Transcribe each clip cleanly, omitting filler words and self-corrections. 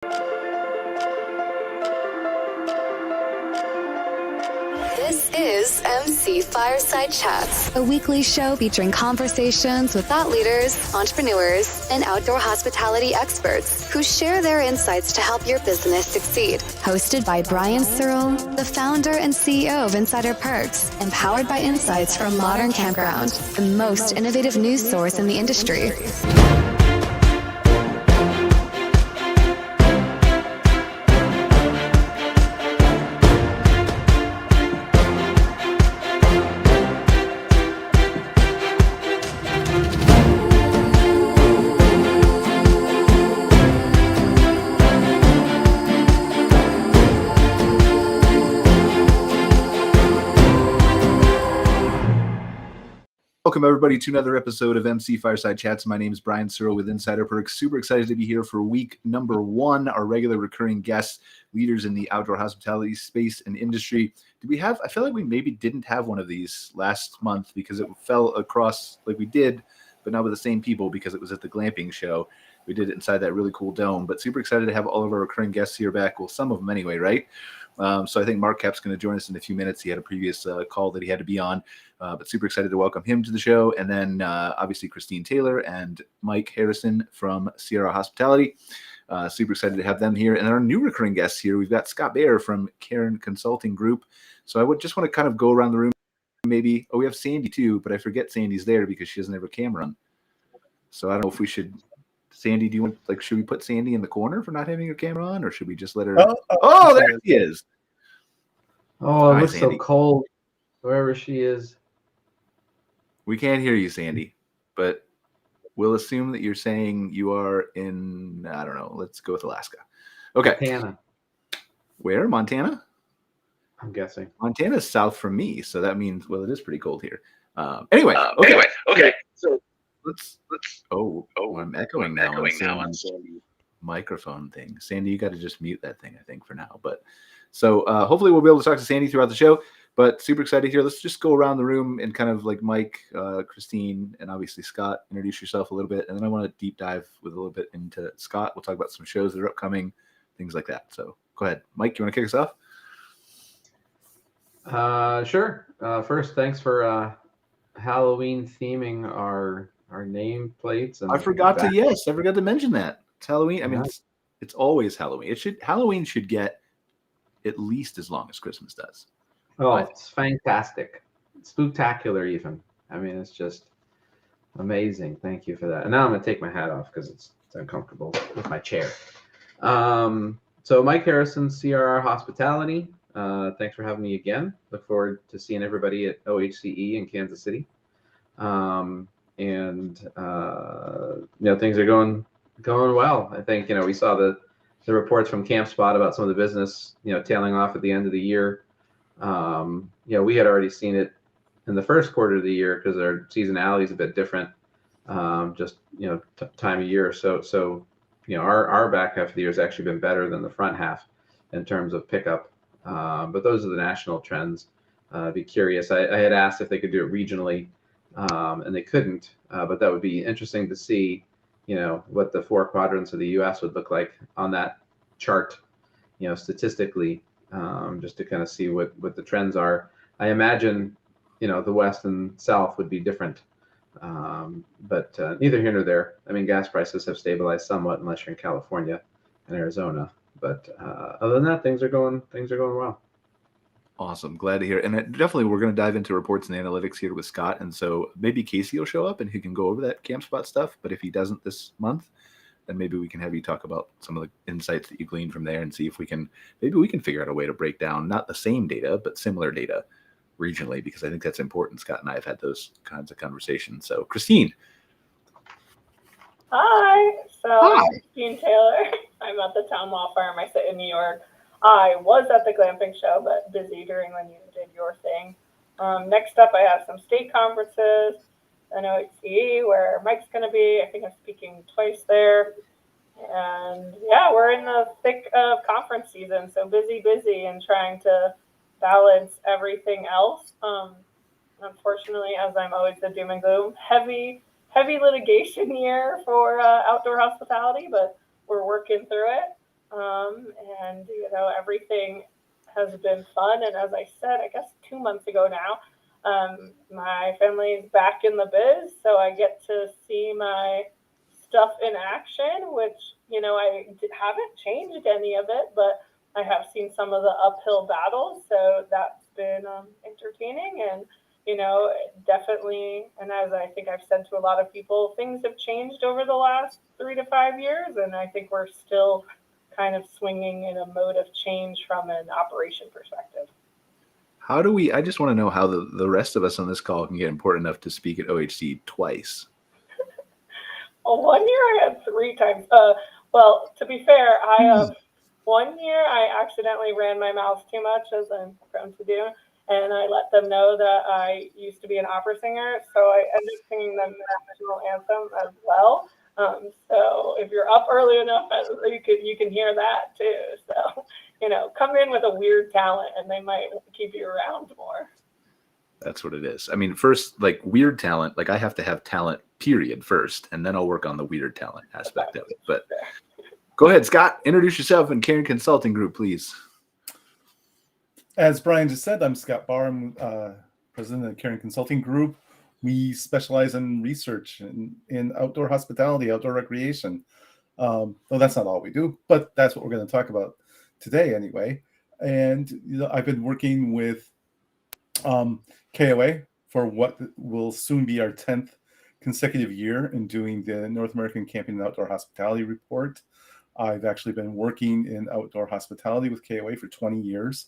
This is MC Fireside Chats, a weekly show featuring conversations with thought leaders, entrepreneurs, and outdoor hospitality experts who share their insights to help your business succeed. Hosted by Brian Searl, the founder and CEO of Insider Perks, and powered by insights from Modern Campground, the most innovative news source in the industry. Welcome, everybody, to another episode of MC Fireside Chats. My name is Brian Searl with Insider Perks. Super excited to be here for week number 1. Our regular recurring guests, leaders in the outdoor hospitality space and industry. I feel like we maybe didn't have one of these last month because it fell across like we did, but not with the same people because it was at the glamping show. We did it inside that really cool dome, but super excited to have all of our recurring guests here back. Well, some of them anyway, right? So I think Mark Koep's going to join us in a few minutes. He had a previous call that he had to be on, but super excited to welcome him to the show. And then obviously Christine Taylor and Mike Harrison from Sierra Hospitality. Super excited to have them here. And our new recurring guests here, we've got Scott Bahr from Cairn Consulting Group. So I would just want to kind of go around the room maybe. Oh, we have Sandy too, but I forget Sandy's there because she doesn't have a camera on. So I don't know if we should... Sandy, do you want, should we put Sandy in the corner for not having her camera on, or should we just let her? Oh, there she is. Oh, it looks so cold wherever she is. We can't hear you, Sandy, but we'll assume that you're saying you are in, I don't know, let's go with Alaska. Okay. Montana. Where? Montana? I'm guessing. Montana's south from me, so that means, well, it is pretty cold here. Anyway. So let's. Oh, I'm echoing now on Sandy's microphone thing. Sandy, you got to just mute that thing, I think, for now. But so hopefully we'll be able to talk to Sandy throughout the show. But super excited here. Let's just go around the room and kind of like Mike, Christine, and obviously Scott, introduce yourself a little bit. And then I want to deep dive with a little bit into Scott. We'll talk about some shows that are upcoming, things like that. So go ahead. Mike, you want to kick us off? Sure. First, thanks for Halloween theming our name plates. And I forgot to mention that. It's Halloween. I mean, it's always Halloween. Halloween should get at least as long as Christmas does. Oh, it's fantastic. Spooktacular even. I mean, it's just amazing. Thank you for that. And now I'm going to take my hat off because it's uncomfortable with my chair. So Mike Harrison, CRR Hospitality. Thanks for having me again. Look forward to seeing everybody at OHCE in Kansas City. Things are going well. I think, we saw the reports from Campspot about some of the business, tailing off at the end of the year. We had already seen it in the first quarter of the year because our seasonality is a bit different, time of year. So our back half of the year has actually been better than the front half in terms of pickup. But those are the national trends. Be curious. I had asked if they could do it regionally, and they couldn't. But that would be interesting to see, what the 4 quadrants of the U.S. would look like on that chart, statistically. Just to kind of see what the trends are. I imagine, the West and South would be different, but neither here nor there. I mean, gas prices have stabilized somewhat, unless you're in California and Arizona. But other than that, things are going well. Awesome, glad to hear. And definitely, we're going to dive into reports and analytics here with Scott. And so maybe Casey will show up and he can go over that Campspot stuff. But if he doesn't this month, then maybe we can have you talk about some of the insights that you gleaned from there and see if we can figure out a way to break down not the same data, but similar data regionally, because I think that's important. Scott and I have had those kinds of conversations. So Christine. Hi. I'm Christine Taylor. I'm at the Towne law firm. I sit in New York. I was at the glamping show, but busy during when you did your thing. Next up, I have some state conferences. I know OHCE, where Mike's going to be. I think I'm speaking twice there. And yeah, we're in the thick of conference season, so busy, and trying to balance everything else. Unfortunately, as I'm always the doom and gloom, heavy litigation year for outdoor hospitality, but we're working through it. and everything has been fun. And as I said, I guess 2 months ago now, my family is back in the biz, so I get to see my stuff in action, which I haven't changed any of it, but I have seen some of the uphill battles, so that's been entertaining. And definitely, and as I think I've said to a lot of people, things have changed over the last 3 to 5 years, and I think we're still kind of swinging in a mode of change from an operation perspective. I just want to know how the rest of us on this call can get important enough to speak at OHC twice. Well, 1 year I had 3 times. Well, to be fair, I have 1 year I accidentally ran my mouth too much, as I'm prone to do, and I let them know that I used to be an opera singer, so I ended up singing the national anthem as well. So if you're up early enough, you can hear that too. So come in with a weird talent, and they might keep you around more. That's what it is. I mean, first, like weird talent, like I have to have talent, period, first, and then I'll work on the weird talent aspect of it. But go ahead, Scott, introduce yourself and Cairn Consulting Group, please. As Brian just said, I'm Scott Bahr. I'm president of the Cairn Consulting Group. We specialize in research in outdoor hospitality, outdoor recreation. Well, that's not all we do, but that's what we're going to talk about today anyway. And I've been working with KOA for what will soon be our 10th consecutive year in doing the North American Camping and Outdoor Hospitality Report. I've actually been working in outdoor hospitality with KOA for 20 years.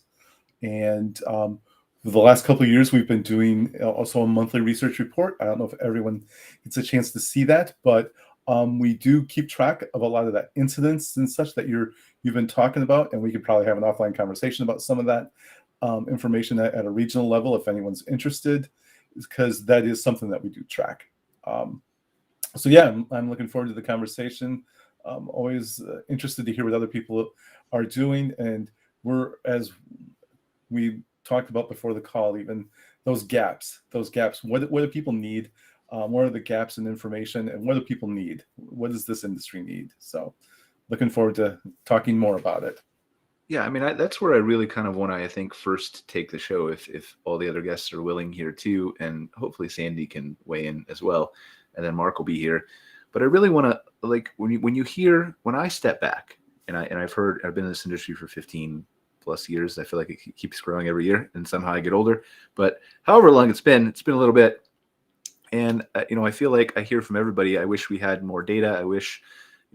And for the last couple of years, we've been doing also a monthly research report. I don't know if everyone gets a chance to see that, but we do keep track of a lot of that incidents and such that you've been talking about, and we could probably have an offline conversation about some of that information at a regional level if anyone's interested, because that is something that we do track. So yeah, I'm looking forward to the conversation. Always interested to hear what other people are doing, and as we talked about before the call, even those gaps. What do people need? What are the gaps in information, and what do people need? What does this industry need? So looking forward to talking more about it. Yeah, I mean, that's where I really kind of want to, I think, first take the show, if all the other guests are willing here too, and hopefully Sandy can weigh in as well, and then Mark will be here. But I really want to, like, when I step back, and I've been in this industry for 15 plus years. I feel like it keeps growing every year, and somehow I get older. But however long it's been a little bit. And I feel like I hear from everybody, I wish we had more data. I wish,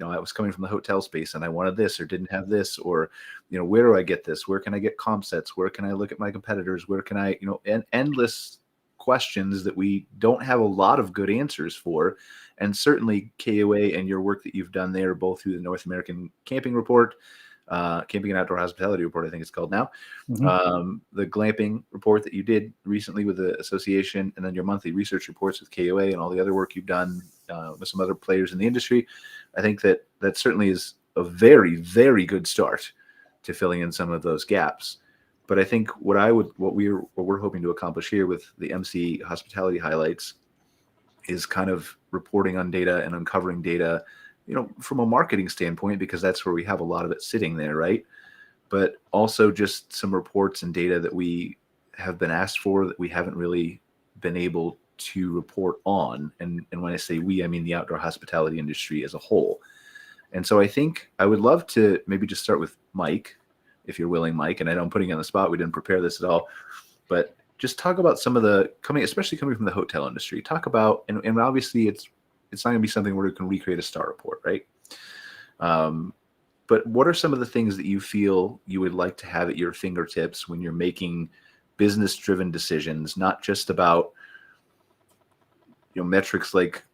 I was coming from the hotel space and I wanted this or didn't have this, or, where do I get this? Where can I get comp sets? Where can I look at my competitors? Where can I, and endless questions that we don't have a lot of good answers for. And certainly KOA and your work that you've done there, both through the North American Camping Report, Camping and Outdoor Hospitality Report, I think it's called now. Mm-hmm. The glamping report that you did recently with the association, and then your monthly research reports with KOA and all the other work you've done with some other players in the industry. I think that certainly is a very, very good start to filling in some of those gaps. But I think what we're hoping to accomplish here with the MC Hospitality Highlights is kind of reporting on data and uncovering data, from a marketing standpoint, because that's where we have a lot of it sitting there, right? But also just some reports and data that we have been asked for that we haven't really been able to report on. And when I say we, I mean the outdoor hospitality industry as a whole. And so I think I would love to maybe just start with Mike, if you're willing, Mike. And I know I'm putting you on the spot. We didn't prepare this at all. But just talk about some of especially coming from the hotel industry. Talk about, and obviously it's not going to be something where we can recreate a star report, right? But what are some of the things that you feel you would like to have at your fingertips when you're making business-driven decisions, not just about metrics like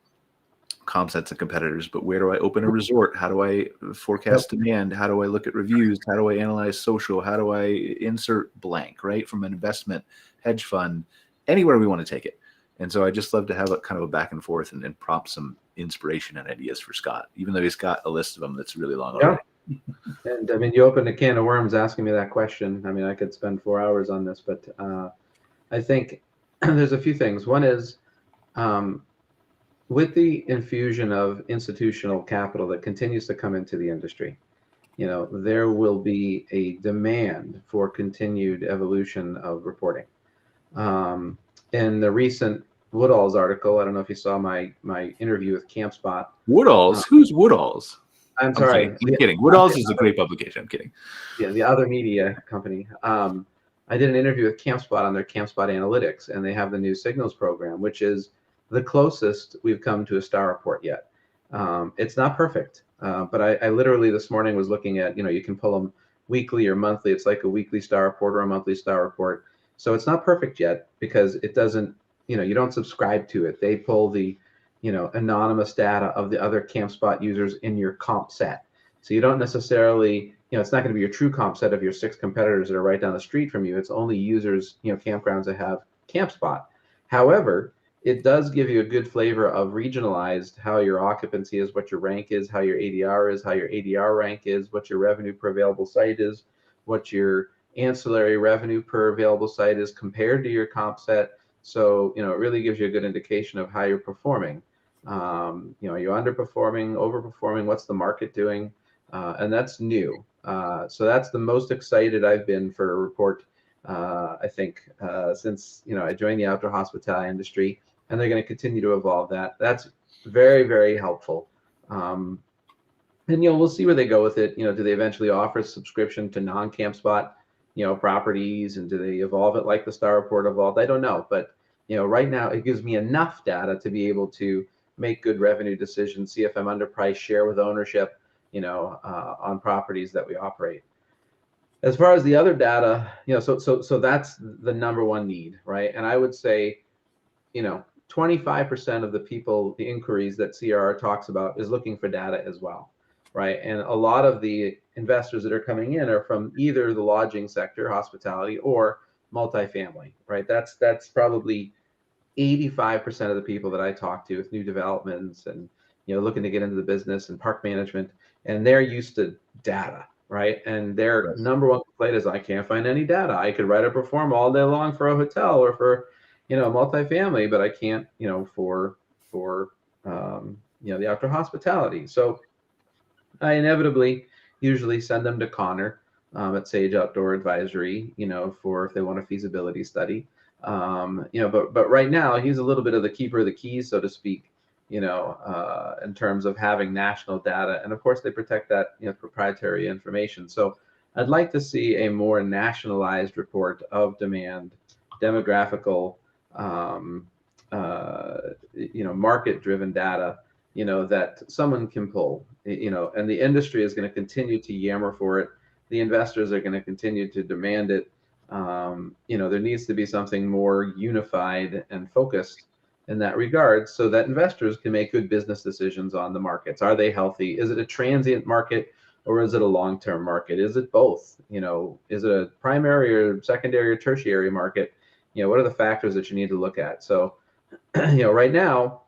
comp sets and competitors, but where do I open a resort? How do I forecast demand? How do I look at reviews? How do I analyze social? How do I insert blank, right? From an investment, hedge fund, anywhere we want to take it. And so I just love to have a kind of a back and forth and prompt some inspiration and ideas for Scott, even though he's got a list of them that's really long. Yeah. And I mean, you opened a can of worms asking me that question. I mean, I could spend 4 hours on this, but I think there's a few things. One is with the infusion of institutional capital that continues to come into the industry, there will be a demand for continued evolution of reporting. In the recent Woodall's article, I don't know if you saw my interview with Campspot. Woodall's? Who's Woodall's? I'm sorry. I'm kidding. Woodall's is a great publication. I'm kidding. Yeah, the other media company. I did an interview with Campspot on their Campspot Analytics, and they have the new Signals program, which is the closest we've come to a star report yet. It's not perfect, but I literally this morning was looking at, you can pull them weekly or monthly. It's like a weekly star report or a monthly star report. So it's not perfect yet because it doesn't, you don't subscribe to it. They pull the, anonymous data of the other Campspot users in your comp set. So you don't necessarily, it's not going to be your true comp set of your 6 competitors that are right down the street from you. It's only users, campgrounds that have Campspot. However, it does give you a good flavor of regionalized, how your occupancy is, what your rank is, how your ADR is, how your ADR rank is, what your revenue per available site is, what your ancillary revenue per available site is compared to your comp set. So, it really gives you a good indication of how you're performing. Are you underperforming, overperforming? What's the market doing? And that's new. So that's the most excited I've been for a report, I think, since, I joined the outdoor hospitality industry, and they're going to continue to evolve that. That's very, very helpful. And, we'll see where they go with it. Do they eventually offer a subscription to non-Campspot, properties, and do they evolve it like the Star Report evolved? I don't know. But, right now it gives me enough data to be able to make good revenue decisions, see if I'm underpriced, share with ownership, on properties that we operate. As far as the other data, so that's the number one need, right? And I would say, 25% of the people, the inquiries that CRR talks about is looking for data as well, right? And a lot of the investors that are coming in are from either the lodging sector, hospitality, or multifamily, right? That's probably 85% of the people that I talk to with new developments and, looking to get into the business and park management, and they're used to data, right? And their number one complaint is, I can't find any data. I could write a pro forma all day long for a hotel or for, multifamily, but I can't, for the outdoor hospitality. So I inevitably usually send them to Connor at Sage Outdoor Advisory, for if they want a feasibility study. But right now he's a little bit of the keeper of the keys, so to speak, in terms of having national data. And of course they protect that, proprietary information. So I'd like to see a more nationalized report of demand, demographical, market-driven data, that someone can pull, and the industry is going to continue to yammer for it. The investors are going to continue to demand it. There needs to be something more unified and focused in that regard so that investors can make good business decisions on the markets. Are they healthy? Is it a transient market or is it a long-term market? Is it both? Is it a primary or secondary or tertiary market? What are the factors that you need to look at? So, right now,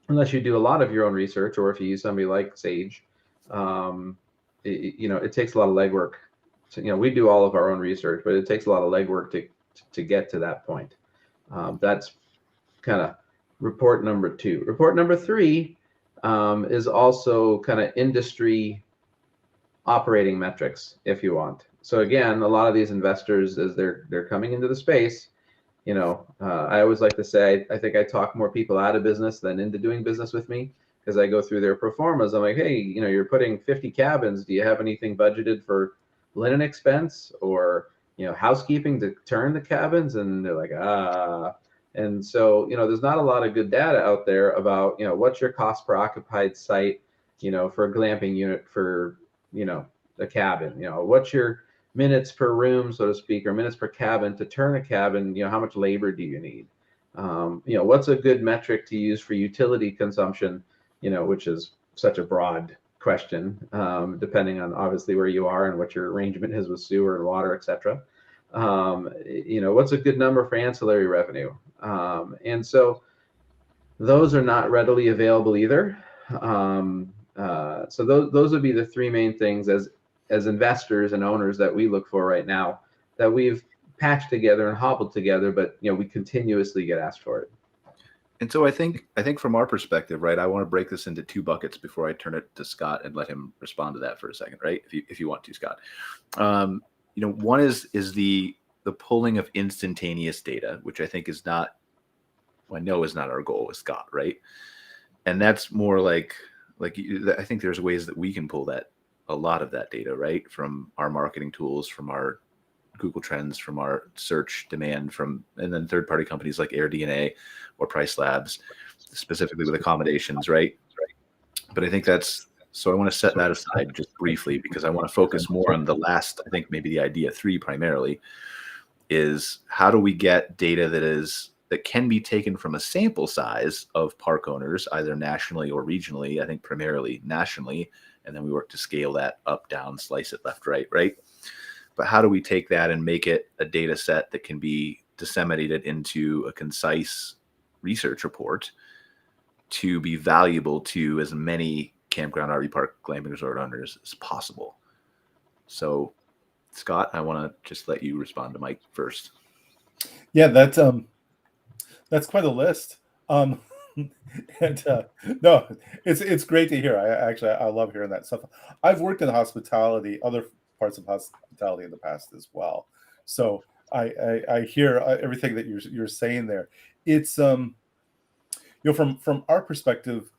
unless you do a lot of your own research or if you use somebody like Sage, it takes a lot of legwork. So, we do all of our own research, but it takes a lot of legwork to get to that point. That's kind of report number 2. Report number 3 is also kind of industry operating metrics, if you want. So again, a lot of these investors, as they're coming into the space, I always like to say, I think I talk more people out of business than into doing business with me, because I go through their pro formas. I'm like, hey, you're putting 50 cabins. Do you have anything budgeted for linen expense or, housekeeping to turn the cabins? And they're like, And so, there's not a lot of good data out there about, what's your cost per occupied site, for a glamping unit for, a cabin, what's your minutes per room, so to speak, or minutes per cabin to turn a cabin, how much labor do you need? What's a good metric to use for utility consumption, which is such a broad question, depending on obviously where you are and what your arrangement is with sewer and water, etc. What's a good number for ancillary revenue? And so those are not readily available either. So those would be the 3 main things as investors and owners that we look for right now, that we've patched together and hobbled together, but we continuously get asked for it. And so I think from our perspective, right, I want to break this into two buckets before I turn it to Scott and let him respond to that for a second, right? If you want to, Scott. One is the pulling of instantaneous data, which I think is not, well, I know is not our goal with Scott, right? And that's more like I think there's ways that we can pull a lot of that data, right, from our marketing tools, from our Google Trends, from our search demand, and then third-party companies like AirDNA or Price Labs, specifically with accommodations, right? But I think so I want to set that aside just briefly because I want to focus more on the last, I think maybe the idea 3 primarily, is how do we get data that can be taken from a sample size of park owners, either nationally or regionally, I think primarily nationally, and then we work to scale that up, down, slice it left, right? But how do we take that and make it a data set that can be disseminated into a concise research report to be valuable to as many campground, RV park, glamping resort owners as possible? So, Scott, I want to just let you respond to Mike first. Yeah, that's quite a list. No, it's great to hear. I love hearing that stuff. I've worked in hospitality, other parts of hospitality in the past as well. So I hear everything that you're saying there. It's from our perspective,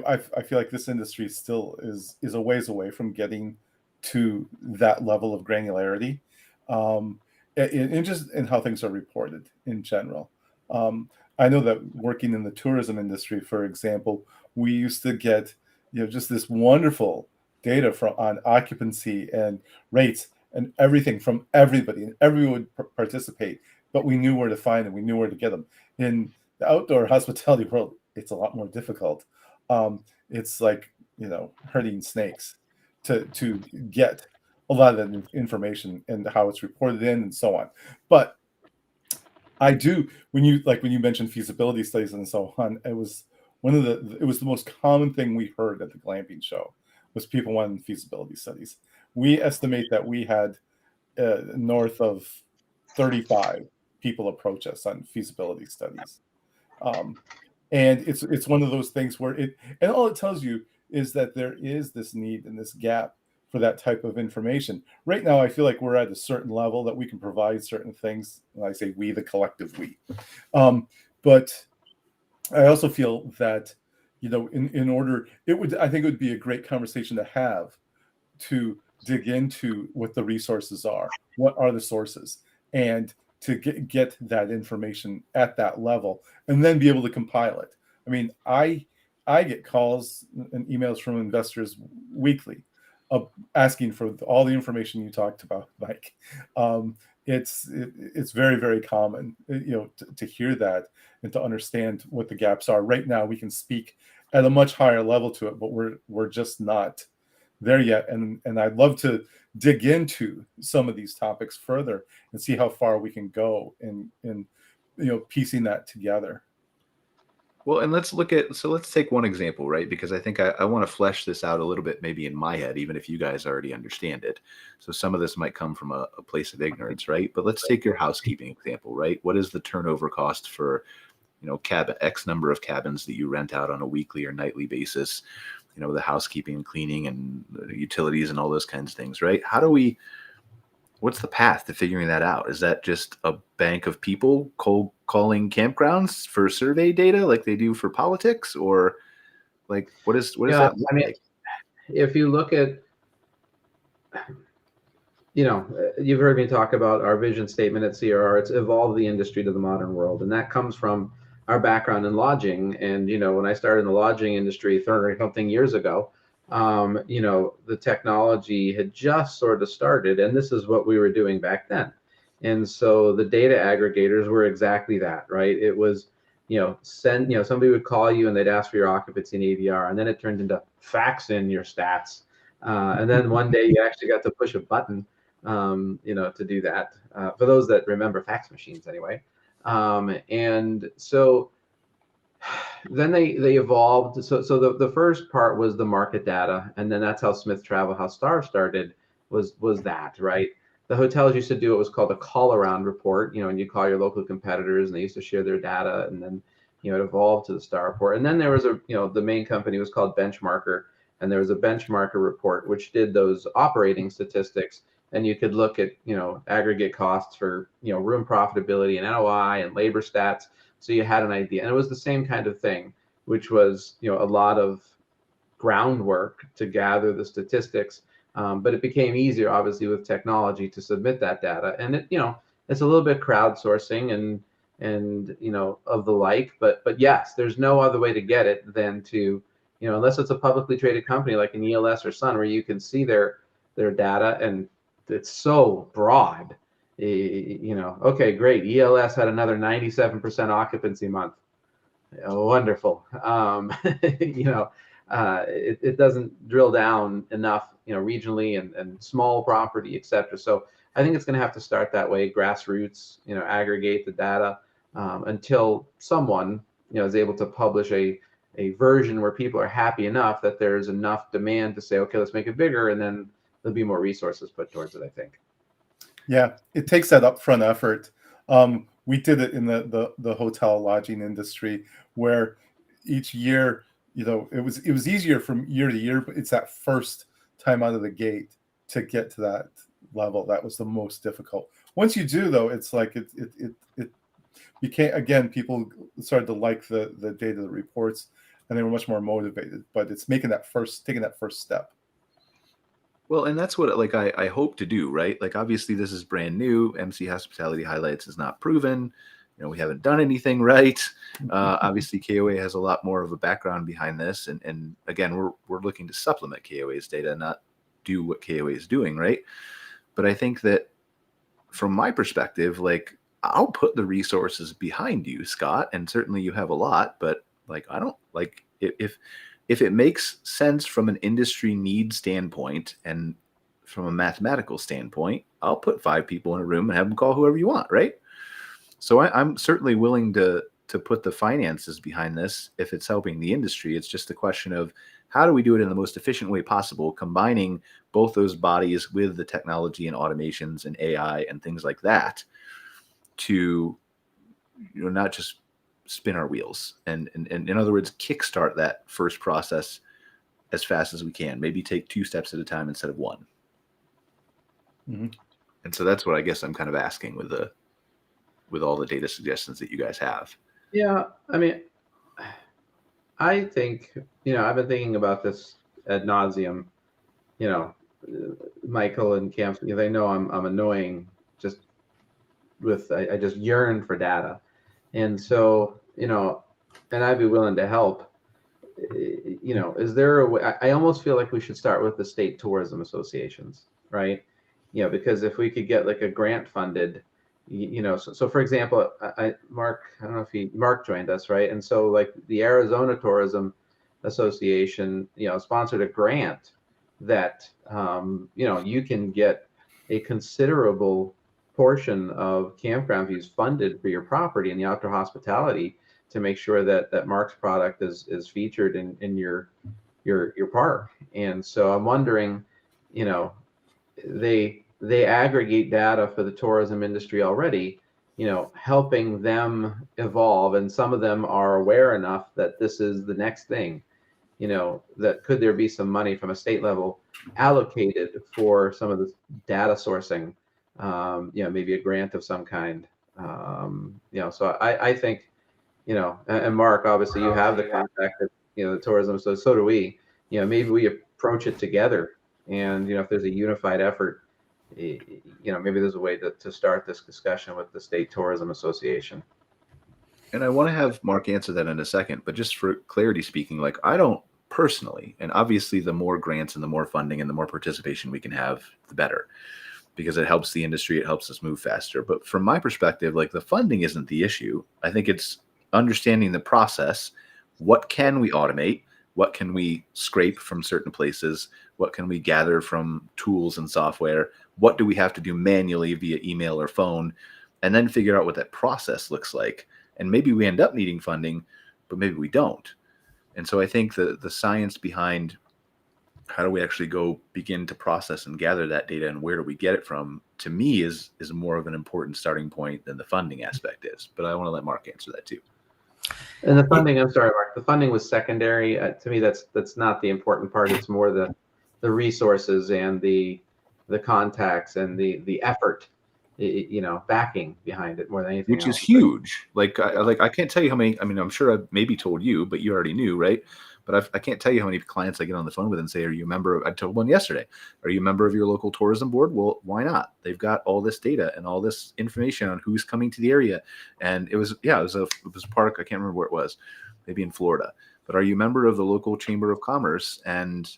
I feel like this industry still is a ways away from getting to that level of granularity, in just in how things are reported in general. I know that working in the tourism industry, for example, we used to get just this wonderful data on occupancy and rates and everything from everybody, and everyone would participate, but we knew where to find them, we knew where to get them. In the outdoor hospitality world, it's a lot more difficult. It's like herding snakes to get a lot of that information and how it's reported in and so on. But I do, when you mentioned feasibility studies and so on, it was the most common thing we heard at the glamping show was people wanting feasibility studies. We estimate that we had north of 35 people approach us on feasibility studies. And it's one of those things where and all it tells you is that there is this need and this gap for that type of information. Right now, I feel like we're at a certain level that we can provide certain things. And I say we, the collective we. But I also feel that, in order, I think it would be a great conversation to have to dig into what the resources are, what are the sources, and to get that information at that level, and then be able to compile it. I mean, I get calls and emails from investors weekly asking for all the information you talked about, Mike. It's very, very common, to hear that and to understand what the gaps are. Right now, we can speak at a much higher level to it, but we're just not there yet. And I'd love to dig into some of these topics further and see how far we can go in piecing that together. Well, and let's take one example, right? Because I think I want to flesh this out a little bit, maybe in my head, even if you guys already understand it. So some of this might come from a place of ignorance, right? But let's take your housekeeping example, right? What is the turnover cost for, X number of cabins that you rent out on a weekly or nightly basis? The housekeeping and cleaning and utilities and all those kinds of things, right? What's the path to figuring that out? Is that just a bank of people cold calling campgrounds for survey data like they do for politics, or like what is that look like? If you look at, you've heard me talk about our vision statement at CRR. It's evolved the industry to the modern world, and that comes from our background in lodging. And when I started in the lodging industry 30 something years ago, the technology had just sort of started, and this is what we were doing back then. And so the data aggregators were exactly that, right? It was, somebody would call you and they'd ask for your occupancy and ADR, and then it turned into fax in your stats. And then one day you actually got to push a button, to do that. For those that remember fax machines anyway. And so then they evolved. So the first part was the market data, and then that's how Smith Travel, how Star started, was that, right? The hotels used to do what was called a call around report, and you call your local competitors, and they used to share their data, and then it evolved to the star report. And then there was the main company was called Benchmarker, and there was a Benchmarker report which did those operating statistics, and you could look at aggregate costs for room profitability and NOI and labor stats, so you had an idea. And it was the same kind of thing, which was a lot of groundwork to gather the statistics, but it became easier obviously with technology to submit that data. And it's a little bit crowdsourcing and of the like, but yes, there's no other way to get it than to unless it's a publicly traded company like an ELS or Sun, where you can see their data and it's so broad. Okay, great, ELS had another 97% occupancy month. Wonderful. It doesn't drill down enough, regionally and small property, etc. So I think it's going to have to start that way, grassroots, aggregate the data until someone, is able to publish a version where people are happy enough that there's enough demand to say, okay, let's make it bigger, and then there'll be more resources put towards it, I think. Yeah, it takes that upfront effort. We did it in the hotel lodging industry, where each year, it was easier from year to year, but it's that first time out of the gate to get to that level that was the most difficult. Once you do, though, it's like it became, again, people started to like the data, the reports, and they were much more motivated. But it's taking that first step. Well, and that's what I hope to do, right? Like, obviously this is brand new. MC Hospitality Highlights is not proven. We haven't done anything right. Obviously KOA has a lot more of a background behind this. And again, we're looking to supplement KOA's data, not do what KOA is doing, right? But I think that from my perspective, I'll put the resources behind you, Scott, and certainly you have a lot, but I don't if it makes sense from an industry need standpoint and from a mathematical standpoint, I'll put 5 people in a room and have them call whoever you want, right? So I'm certainly willing to put the finances behind this if it's helping the industry. It's just a question of how do we do it in the most efficient way possible, combining both those bodies with the technology and automations and AI and things like that to not just spin our wheels and in other words, kickstart that first process as fast as we can. Maybe take 2 steps at a time instead of 1. Mm-hmm. And so that's what I guess I'm kind of asking with all the data suggestions that you guys have. Yeah, I mean, I think I've been thinking about this ad nauseum. Michael and Camp, they know I'm annoying. Just I just yearn for data. And so, and I'd be willing to help. Is there a way? I almost feel like we should start with the state tourism associations, right? Because if we could get a grant funded, so for example, Mark, I don't know if Mark joined us, right? And so the Arizona Tourism Association, sponsored a grant that, you can get a considerable portion of campground fees funded for your property in the outdoor hospitality to make sure that Mark's product is featured in your park. And so I'm wondering, they aggregate data for the tourism industry already, helping them evolve, and some of them are aware enough that this is the next thing, that could there be some money from a state level allocated for some of this data sourcing, maybe a grant of some kind. So I think, and Mark, obviously you have the contact at, the tourism, so do we. Maybe we approach it together, and if there's a unified effort, maybe there's a way to start this discussion with the State Tourism Association. And I want to have Mark answer that in a second, but just for clarity speaking, I don't personally, and obviously the more grants and the more funding and the more participation we can have, the better, because it helps the industry, it helps us move faster. But from my perspective, the funding isn't the issue. I think it's understanding the process. What can we automate? What can we scrape from certain places? What can we gather from tools and software? What do we have to do manually via email or phone? And then figure out what that process looks like. And maybe we end up needing funding, but maybe we don't. And so I think the science behind how do we actually go begin to process and gather that data and where do we get it from, to me, is more of an important starting point than the funding aspect is. But I want to let Mark answer that too. And the funding, I'm sorry, Mark, the funding was secondary. To me, that's not the important part. It's more the resources and the contacts and the effort, backing behind it more than anything Which else. is huge. I can't tell you how many. I mean, I'm sure I maybe told you, but you already knew, right? But I can't tell you how many clients I get on the phone with and say, "Are you a member?" I told one yesterday. "Are you a member of your local tourism board?" Well, why not? They've got all this data and all this information on who's coming to the area. And it was a park. I can't remember where it was, maybe in Florida. But are you a member of the local chamber of commerce? And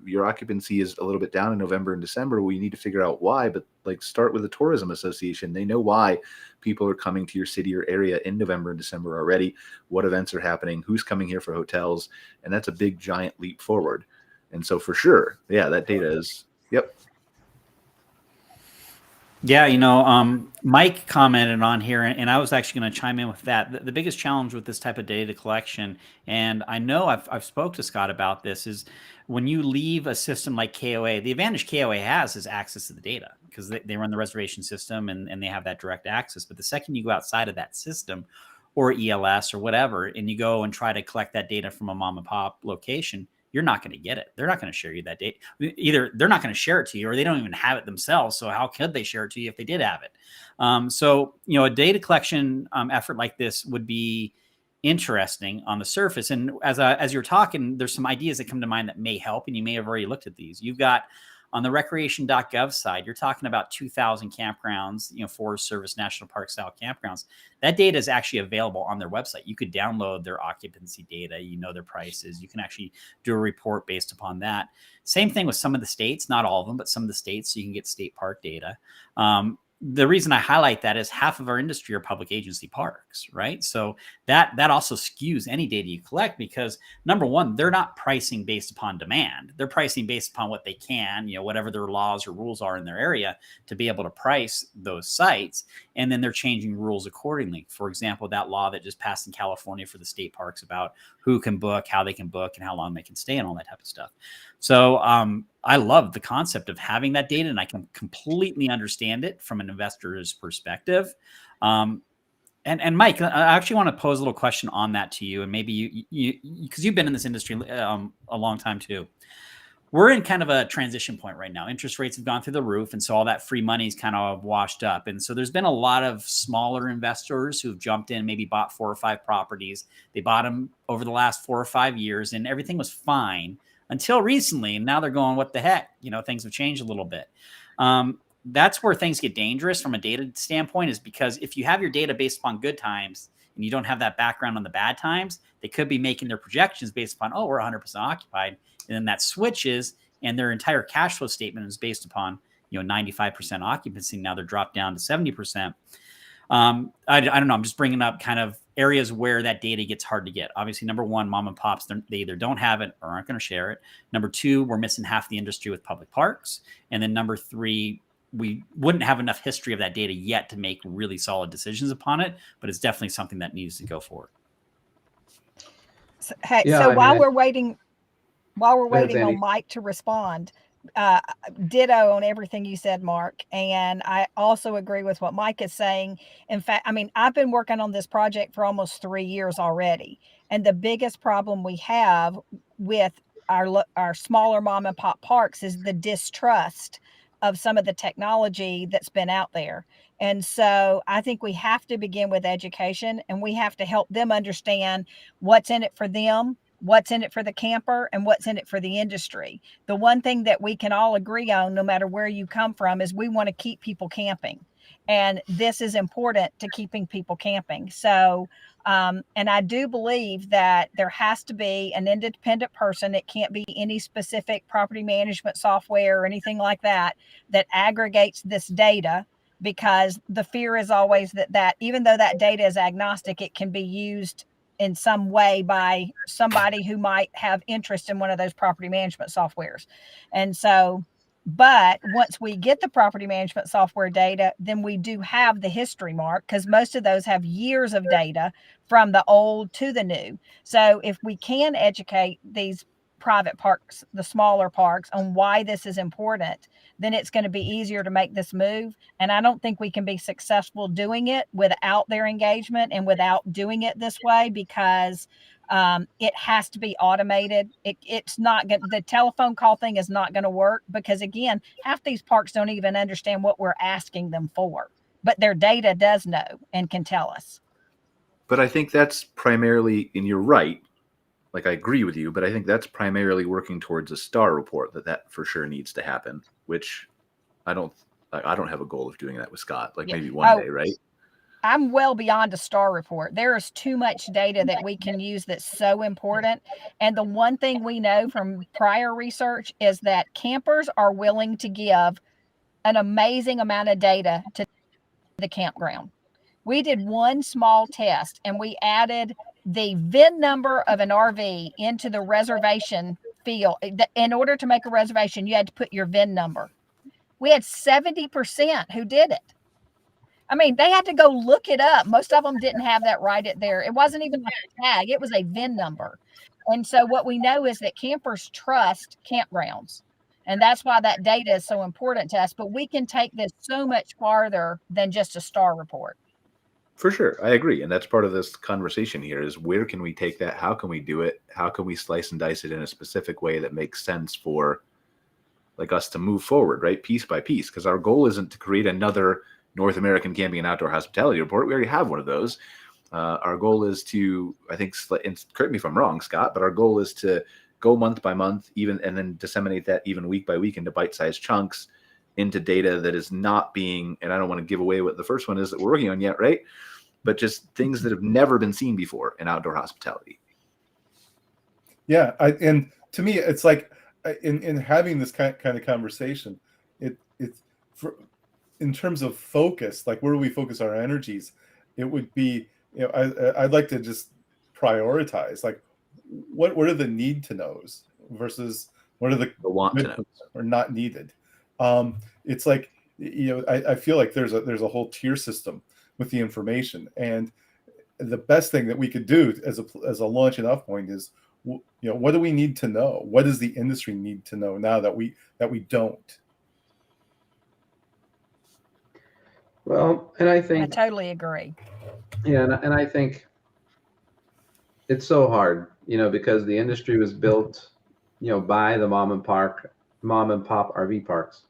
your occupancy is a little bit down in November and December. We need to figure out why. But start with the tourism association. They know why people are coming to your city or area in November and December already, what events are happening, who's coming here for hotels. And that's a big, giant leap forward. And so for sure, that data is, yep. Yeah, Mike commented on here, and I was actually going to chime in with that. The biggest challenge with this type of data collection, and I know I've spoke to Scott about this, is when you leave a system like KOA, the advantage KOA has is access to the data because they run the reservation system and they have that direct access. But the second you go outside of that system or ELS or whatever, and you go and try to collect that data from a mom and pop location, you're not going to get it. They're not going to share you that data. Either they're not going to share it to you or they don't even have it themselves. So how could they share it to you if they did have it? So, a data collection effort like this would be interesting on the surface. And as you're talking, there's some ideas that come to mind that may help, and you may have already looked at these. You've got on the recreation.gov side, you're talking about 2,000 campgrounds, Forest Service National Park style campgrounds. That data is actually available on their website. You could download their occupancy data, their prices. You can actually do a report based upon that. Same thing with some of the states, not all of them, but some of the states, so you can get state park data. The reason I highlight that is half of our industry are public agency parks, right? So that also skews any data you collect because number one, they're not pricing based upon demand. They're pricing based upon what they can, whatever their laws or rules are in their area to be able to price those sites. And then they're changing rules accordingly. For example, that law that just passed in California for the state parks about who can book, how they can book, and how long they can stay and all that type of stuff. So I love the concept of having that data, and I can completely understand it from an investor's perspective. And Mike, I actually want to pose a little question on that to you, and maybe you because you've been in this industry a long time too. We're in kind of a transition point right now. Interest rates have gone through the roof, and so all that free money is kind of washed up. And so there's been a lot of smaller investors who've jumped in, maybe bought 4 or 5 properties. They bought them over the last 4 or 5 years, and everything was fine until recently. And now they're going, what the heck? Things have changed a little bit. That's where things get dangerous from a data standpoint, is because if you have your data based upon good times and you don't have that background on the bad times, they could be making their projections based upon, we're 100% occupied. And then that switches and their entire cash flow statement is based upon, 95% occupancy. Now they're dropped down to 70%. I don't know. I'm just bringing up kind of areas where that data gets hard to get. Obviously, number one, mom and pops, they either don't have it or aren't going to share it. Number two, we're missing half the industry with public parks. And then number three, we wouldn't have enough history of that data yet to make really solid decisions upon it, but it's definitely something that needs to go forward. So, while we're waiting on Mike to respond, ditto on everything you said, Mark. And I also agree with what Mike is saying. In fact, I've been working on this project for almost 3 years already. And the biggest problem we have with our smaller mom and pop parks is the distrust of some of the technology that's been out there. And so I think we have to begin with education, and we have to help them understand what's in it for them, what's in it for the camper, and what's in it for the industry. The one thing that we can all agree on, no matter where you come from, is we want to keep people camping. And this is important to keeping people camping. So, and I do believe that there has to be an independent person. It can't be any specific property management software or anything like that aggregates this data, because the fear is always that even though that data is agnostic, it can be used in some way by somebody who might have interest in one of those property management softwares. And so, but once we get the property management software data, then we do have the history, Mark, because most of those have years of data from the old to the new. So if we can educate these private parks, the smaller parks, on why this is important, then it's going to be easier to make this move. And I don't think we can be successful doing it without their engagement and without doing it this way, because it has to be automated. It's not going, the telephone call thing is not going to work, because again, half these parks don't even understand what we're asking them for, but their data does know and can tell us. But I think that's primarily, and you're right, like I agree with you, but I think that's primarily working towards a star report, that for sure needs to happen, which I don't have a goal of doing that with Scott, like maybe one day, right? I'm well beyond a star report. There is too much data that we can use that's so important. And the one thing we know from prior research is that campers are willing to give an amazing amount of data to the campground. We did one small test and we added the VIN number of an RV into the reservation field. In order to make a reservation, you had to put your VIN number. We had 70% who did it. I mean, they had to go look it up. Most of them didn't have that right at there. It wasn't even like a tag. It was a VIN number. And so what we know is that campers trust campgrounds. And that's why that data is so important to us. But we can take this so much farther than just a star report. For sure. I agree. And that's part of this conversation here is, where can we take that? How can we do it? How can we slice and dice it in a specific way that makes sense for like us to move forward, right? Piece by piece. Because our goal isn't to create another North American Camping and Outdoor Hospitality report. We already have one of those. Our goal is to, I think, and correct me if I'm wrong, Scott, but our goal is to go month by month, even, and then disseminate that even week by week into bite-sized chunks, into data that is not being, and I don't want to give away what the first one is that we're working on yet, right? But just things that have never been seen before in outdoor hospitality. Yeah, and to me, it's like in having this kind of conversation, it's for, in terms of focus, like where do we focus our energies? It would be, I'd like to just prioritize, like what are the need to knows versus what are the want to knows or not needed. It's like, I feel like there's a whole tier system with the information, and the best thing that we could do as a launching off point is, what do we need to know? What does the industry need to know now that we don't? Well, and I think I totally agree. Yeah, and I think it's so hard, because the industry was built, by the mom and pop RV parks,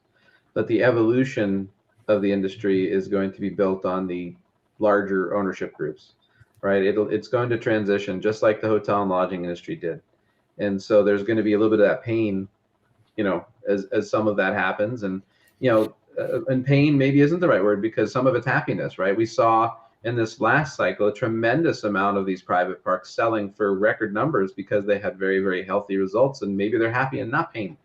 but the evolution of the industry is going to be built on the larger ownership groups, right? It's going to transition just like the hotel and lodging industry did, and so there's going to be a little bit of that pain, as some of that happens, and and pain maybe isn't the right word, because some of it's happiness, right? We saw in this last cycle a tremendous amount of these private parks selling for record numbers because they had very, very healthy results, and maybe they're happy and not pain.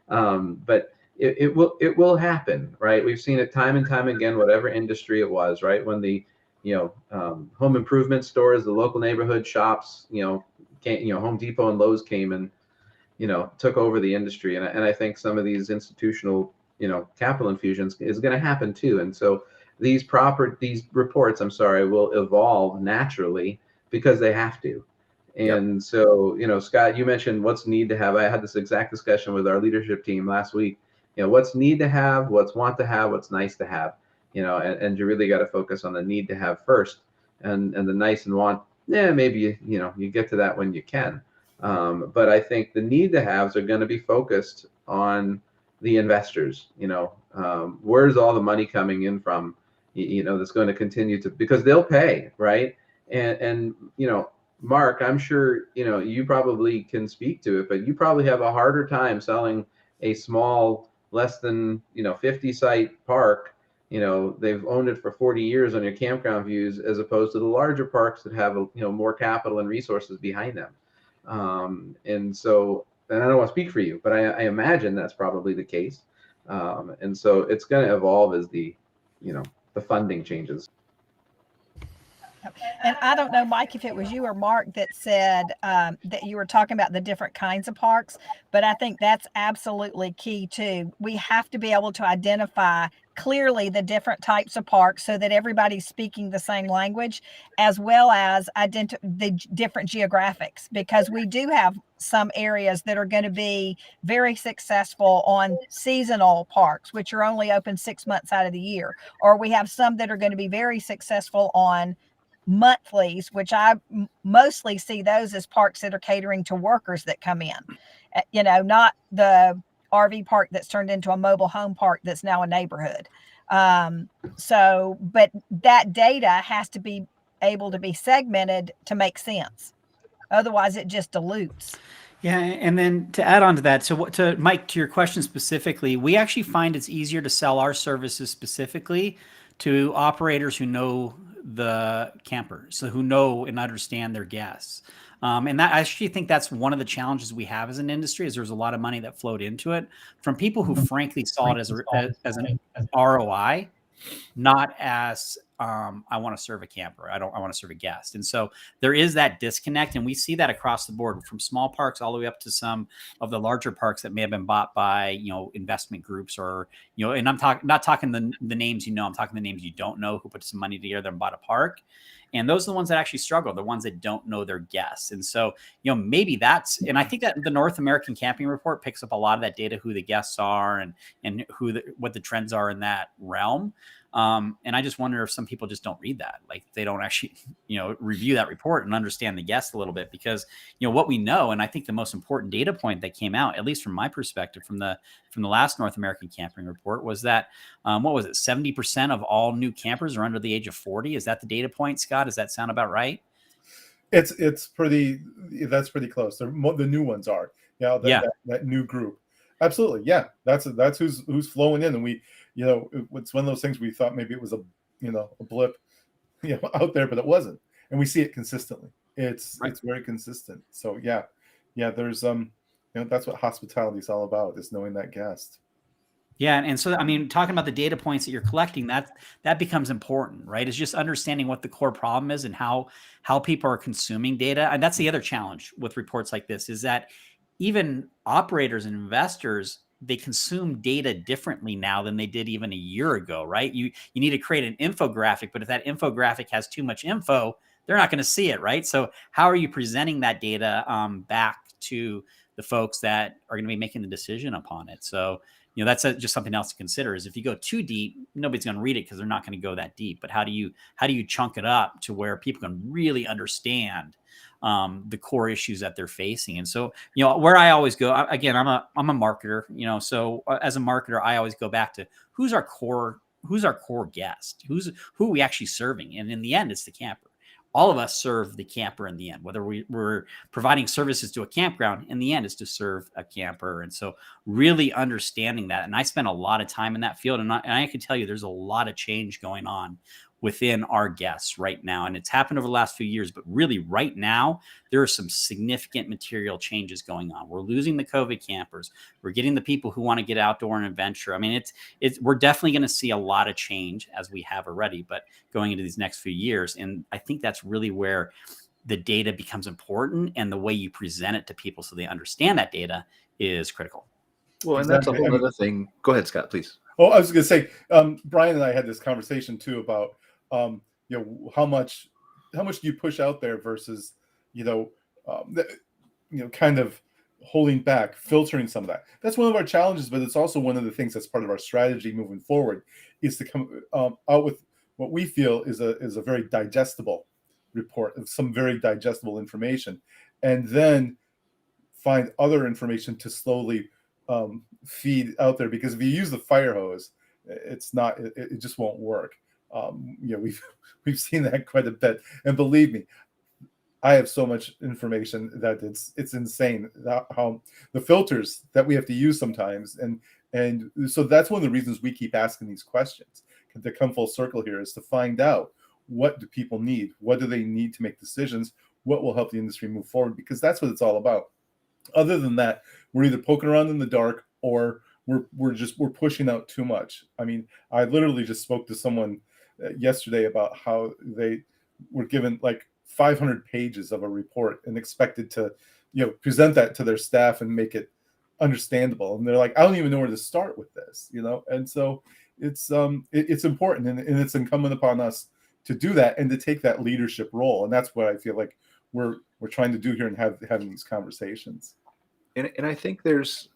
But it will happen, right? We've seen it time and time again, whatever industry it was, right? When the home improvement stores, the local neighborhood shops, Home Depot and Lowe's came and took over the industry, and I think some of these institutional capital infusions is going to happen too. And so these reports, will evolve naturally because they have to. And yep. So, Scott, you mentioned what's need to have. I had this exact discussion with our leadership team last week. What's need to have, what's want to have, what's nice to have, and you really got to focus on the need to have first, and the nice and want, maybe, you get to that when you can. But I think the need to haves are going to be focused on the investors. Where's all the money coming in from, that's going to continue to, because they'll pay, right? And Mark, I'm sure, you probably can speak to it, but you probably have a harder time selling a small, less than, 50 site park. They've owned it for 40 years on your campground views, as opposed to the larger parks that have, more capital and resources behind them. And I don't want to speak for you, but I imagine that's probably the case. And so it's going to evolve as the funding changes. And I don't know, Mike, if it was you or Mark that said that you were talking about the different kinds of parks, but I think that's absolutely key too. We have to be able to identify clearly the different types of parks so that everybody's speaking the same language, as well as the different geographics, because we do have some areas that are going to be very successful on seasonal parks, which are only open 6 months out of the year, or we have some that are going to be very successful on monthlies, which I mostly see those as parks that are catering to workers that come in, not the RV park that's turned into a mobile home park that's now a neighborhood. But that data has to be able to be segmented to make sense. Otherwise it just dilutes. Yeah, and then to add on to that, so to Mike, to your question specifically, we actually find it's easier to sell our services specifically to operators who know the campers, so who know and understand their guests. And that, I actually think that's one of the challenges we have as an industry, is there's a lot of money that flowed into it from people who frankly saw it as an ROI, not as I want to serve a camper. I want to serve a guest. And so there is that disconnect, and we see that across the board, from small parks all the way up to some of the larger parks that may have been bought by, investment groups, or, and I'm not talking the names, I'm talking the names you don't know, who put some money together and bought a park. And those are the ones that actually struggle, the ones that don't know their guests. And so, maybe that's, and I think that the North American Camping Report picks up a lot of that data, who the guests are and what the trends are in that realm. And I just wonder if some people just don't read that. Like, they don't actually, review that report and understand the guests a little bit, because, what we know, and I think the most important data point that came out, at least from my perspective, from the last North American Camping Report, was that, 70% of all new campers are under the age of 40. Is that the data point, Scott? Does that sound about right? That's pretty close. The new ones are, that new group. Absolutely. Yeah. That's who's flowing in. And we, it's one of those things we thought maybe it was a blip, out there, but it wasn't. And we see it consistently. It's very consistent. So there's, that's what hospitality is all about, is knowing that guest. Yeah. And so, talking about the data points that you're collecting, that becomes important, right? It's just understanding what the core problem is and how people are consuming data. And that's the other challenge with reports like this, is that even operators and investors, they consume data differently now than they did even a year ago, right? You need to create an infographic, but if that infographic has too much info, they're not going to see it, right? So how are you presenting that data back to the folks that are going to be making the decision upon it? So, that's just something else to consider, is if you go too deep, nobody's going to read it because they're not going to go that deep. But how do you chunk it up to where people can really understand the core issues that they're facing? And so, where I always go, again, I'm a marketer, so as a marketer, I always go back to who's our core guest, who are we actually serving? And in the end, it's the camper. All of us serve the camper in the end, whether we're providing services to a campground, in the end is to serve a camper. And so really understanding that, and I spent a lot of time in that field, and I can tell you there's a lot of change going on within our guests right now. And it's happened over the last few years, but really right now, there are some significant material changes going on. We're losing the COVID campers. We're getting the people who want to get outdoor and adventure. We're definitely going to see a lot of change, as we have already, but going into these next few years. And I think that's really where the data becomes important, and the way you present it to people so they understand that data is critical. Well, and that's a whole other thing. Go ahead, Scott, please. Oh, I was going to say, Brian and I had this conversation too about, how much do you push out there versus, kind of holding back, filtering some of that. That's one of our challenges, but it's also one of the things that's part of our strategy moving forward, is to come out with what we feel is a very digestible report of some very digestible information, and then find other information to slowly feed out there. Because if you use the fire hose, it just won't work. We've seen that quite a bit, and believe me, I have so much information that it's insane how the filters that we have to use sometimes, and so that's one of the reasons we keep asking these questions. To come full circle here is to find out, what do people need, what do they need to make decisions, what will help the industry move forward, because that's what it's all about. Other than that, we're either poking around in the dark, or we're pushing out too much. I literally just spoke to someone yesterday about how they were given like 500 pages of a report and expected to, present that to their staff and make it understandable. And they're like, I don't even know where to start with this, And so it's important, and it's incumbent upon us to do that and to take that leadership role. And that's what I feel like we're trying to do here and having these conversations. And I think that's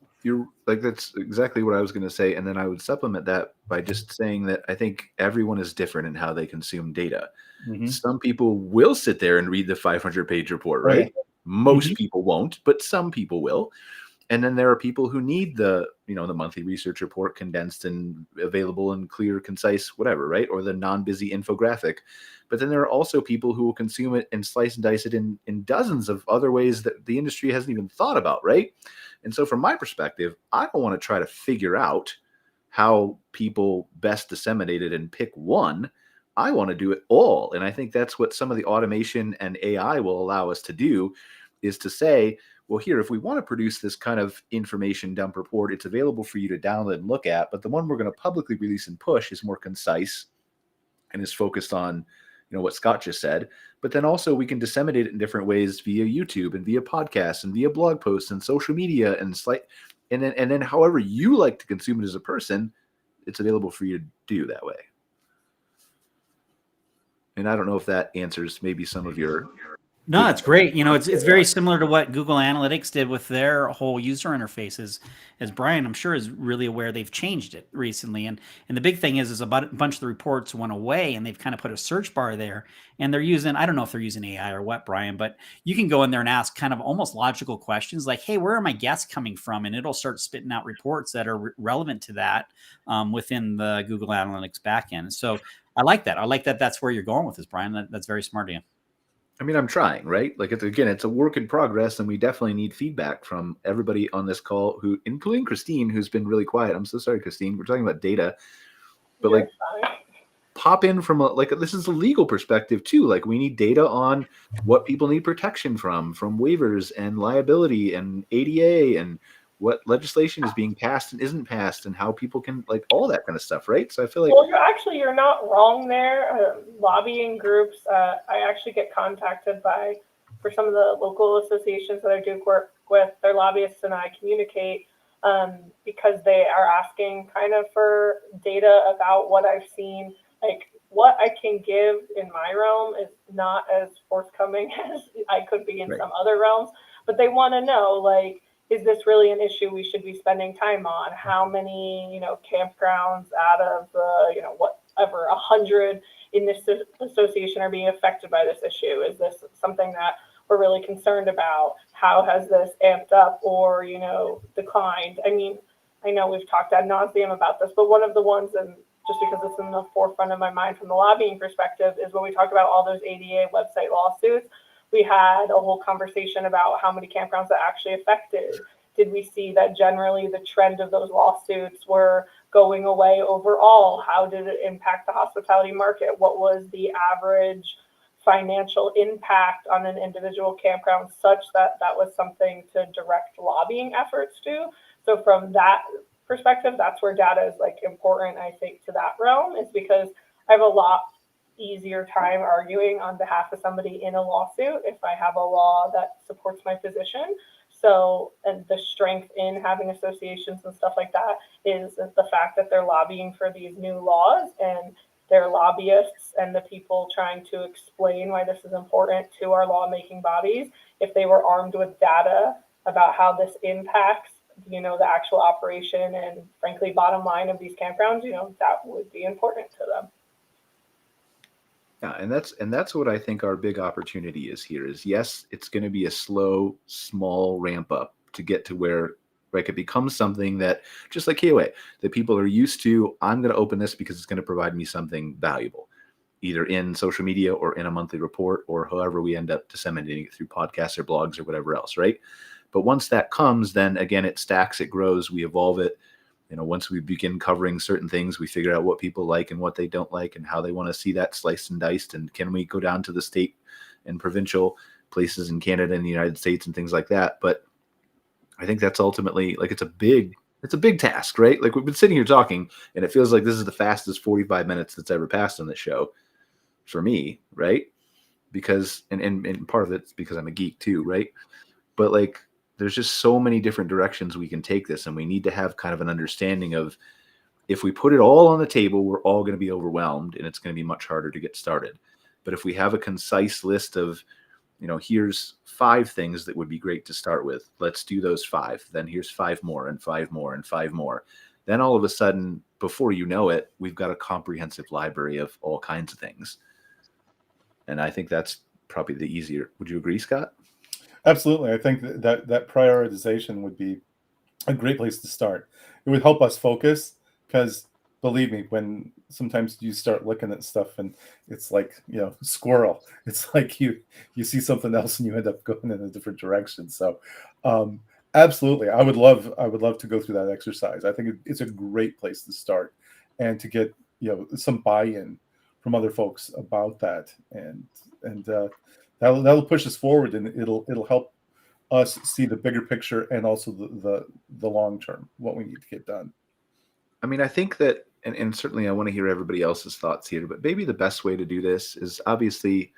exactly what I was going to say. And then I would supplement that by just saying that I think everyone is different in how they consume data. Mm-hmm. Some people will sit there and read the 500-page report, right? Most people won't, but some people will. And then there are people who need the monthly research report condensed and available and clear, concise, whatever, right? Or the non-busy infographic. But then there are also people who will consume it and slice and dice it in dozens of other ways that the industry hasn't even thought about, right? And so from my perspective, I don't want to try to figure out how people best disseminate it and pick one. I want to do it all. And I think that's what some of the automation and AI will allow us to do, is to say, well, here, if we want to produce this kind of information dump report, it's available for you to download and look at. But the one we're going to publicly release and push is more concise and is focused on, what Scott just said. But then also we can disseminate it in different ways via YouTube and via podcasts and via blog posts and social media and then however you like to consume it as a person, it's available for you to do that way. And I don't know if that answers maybe some of your. No, it's great. It's very similar to what Google Analytics did with their whole user interfaces. As Brian, I'm sure, is really aware, they've changed it recently. And the big thing is a bunch of the reports went away, and they've kind of put a search bar there. And they're using, I don't know if they're using AI or what, Brian, but you can go in there and ask kind of almost logical questions like, hey, where are my guests coming from? And it'll start spitting out reports that are relevant to that within the Google Analytics backend. So I like that. I like that that's where you're going with this, Brian. That's very smart of you. I mean, I'm trying, right? Like, it's a work in progress, and we definitely need feedback from everybody on this call, including Christine, who's been really quiet. I'm so sorry, Christine. We're talking about data, but pop in from this is a legal perspective too. Like, we need data on what people need protection from waivers and liability and ADA and what legislation is being passed and isn't passed and how people can, all that kind of stuff, right? So I feel like... Well, you're not wrong there. Lobbying groups, I actually get contacted for some of the local associations that I do work with, their lobbyists and I communicate because they are asking kind of for data about what I've seen. Like, what I can give in my realm is not as forthcoming as I could be in some other realms, but they want to know, is this really an issue we should be spending time on? How many, campgrounds out of the, whatever, 100 in this association are being affected by this issue? Is this something that we're really concerned about? How has this amped up or, declined? I mean, I know we've talked ad nauseum about this, but one of the ones, and just because it's in the forefront of my mind from the lobbying perspective, is when we talk about all those ADA website lawsuits. We had a whole conversation about how many campgrounds that actually affected. Did we see that generally the trend of those lawsuits were going away overall? How did it impact the hospitality market? What was the average financial impact on an individual campground, such that that was something to direct lobbying efforts to? So from that perspective, that's where data is important, I think, to that realm, is because I have a lot easier time arguing on behalf of somebody in a lawsuit if I have a law that supports my position. So, and the strength in having associations and stuff like that is the fact that they're lobbying for these new laws, and they're lobbyists and the people trying to explain why this is important to our lawmaking bodies. If they were armed with data about how this impacts, the actual operation and frankly, bottom line of these campgrounds, that would be important to them. Yeah, and that's what I think our big opportunity is here. Is yes, it's going to be a slow, small ramp up to get to where it becomes something that, just like KOA, that people are used to. I'm going to open this because it's going to provide me something valuable, either in social media or in a monthly report or however we end up disseminating it through podcasts or blogs or whatever else, right? But once that comes, then again, it stacks, it grows, we evolve it. Once we begin covering certain things, we figure out what people like and what they don't like and how they want to see that sliced and diced. And can we go down to the state and provincial places in Canada and the United States and things like that? But I think that's ultimately it's a big task, right? Like, we've been sitting here talking and it feels like this is the fastest 45 minutes that's ever passed on this show for me, right? because, and part of it's because I'm a geek too, right? But like, there's just so many different directions we can take this, and we need to have kind of an understanding of, if we put it all on the table, we're all going to be overwhelmed and it's going to be much harder to get started. But if we have a concise list of, here's 5 things that would be great to start with, let's do those 5. Then here's 5 more and 5 more and 5 more. Then all of a sudden, before you know it, we've got a comprehensive library of all kinds of things. And I think that's probably the easier. Would you agree, Scott? Absolutely. I think that prioritization would be a great place to start. It would help us focus, because believe me, when sometimes you start looking at stuff and it's like, squirrel, it's like you see something else and you end up going in a different direction. So absolutely, I would love to go through that exercise. I think it's a great place to start, and to get some buy-in from other folks about that, and that'll push us forward, and it'll help us see the bigger picture and also the long term, what we need to get done. I mean, I think that, and certainly I want to hear everybody else's thoughts here, but maybe the best way to do this is, obviously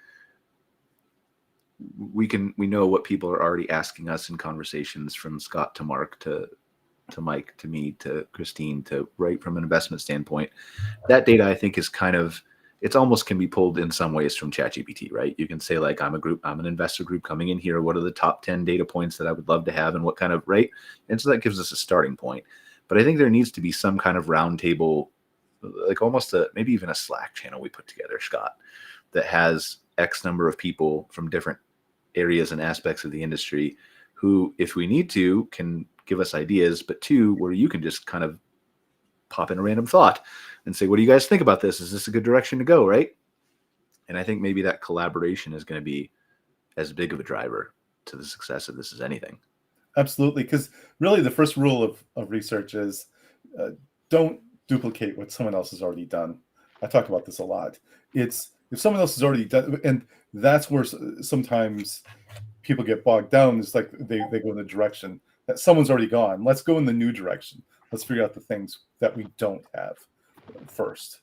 we know what people are already asking us in conversations, from Scott to Mark to Mike to me to Christine, to right from an investment standpoint. That data, I think, is kind of, it's almost can be pulled in some ways from ChatGPT, right? You can say, like, I'm an investor group coming in here. What are the top 10 data points that I would love to have, and what kind of, right? And so that gives us a starting point. But I think there needs to be some kind of roundtable, like almost maybe even a Slack channel we put together, Scott, that has X number of people from different areas and aspects of the industry who, if we need to, can give us ideas, but 2, where you can just kind of pop in a random thought and say, what do you guys think about this? Is this a good direction to go, right? And I think maybe that collaboration is going to be as big of a driver to the success of this as anything. Absolutely, because really the first rule of research is don't duplicate what someone else has already done. I talk about this a lot. It's if someone else has already done, and that's where sometimes people get bogged down. It's like they go in the direction that someone's already gone. Let's go in the new direction. Let's figure out the things that we don't have first.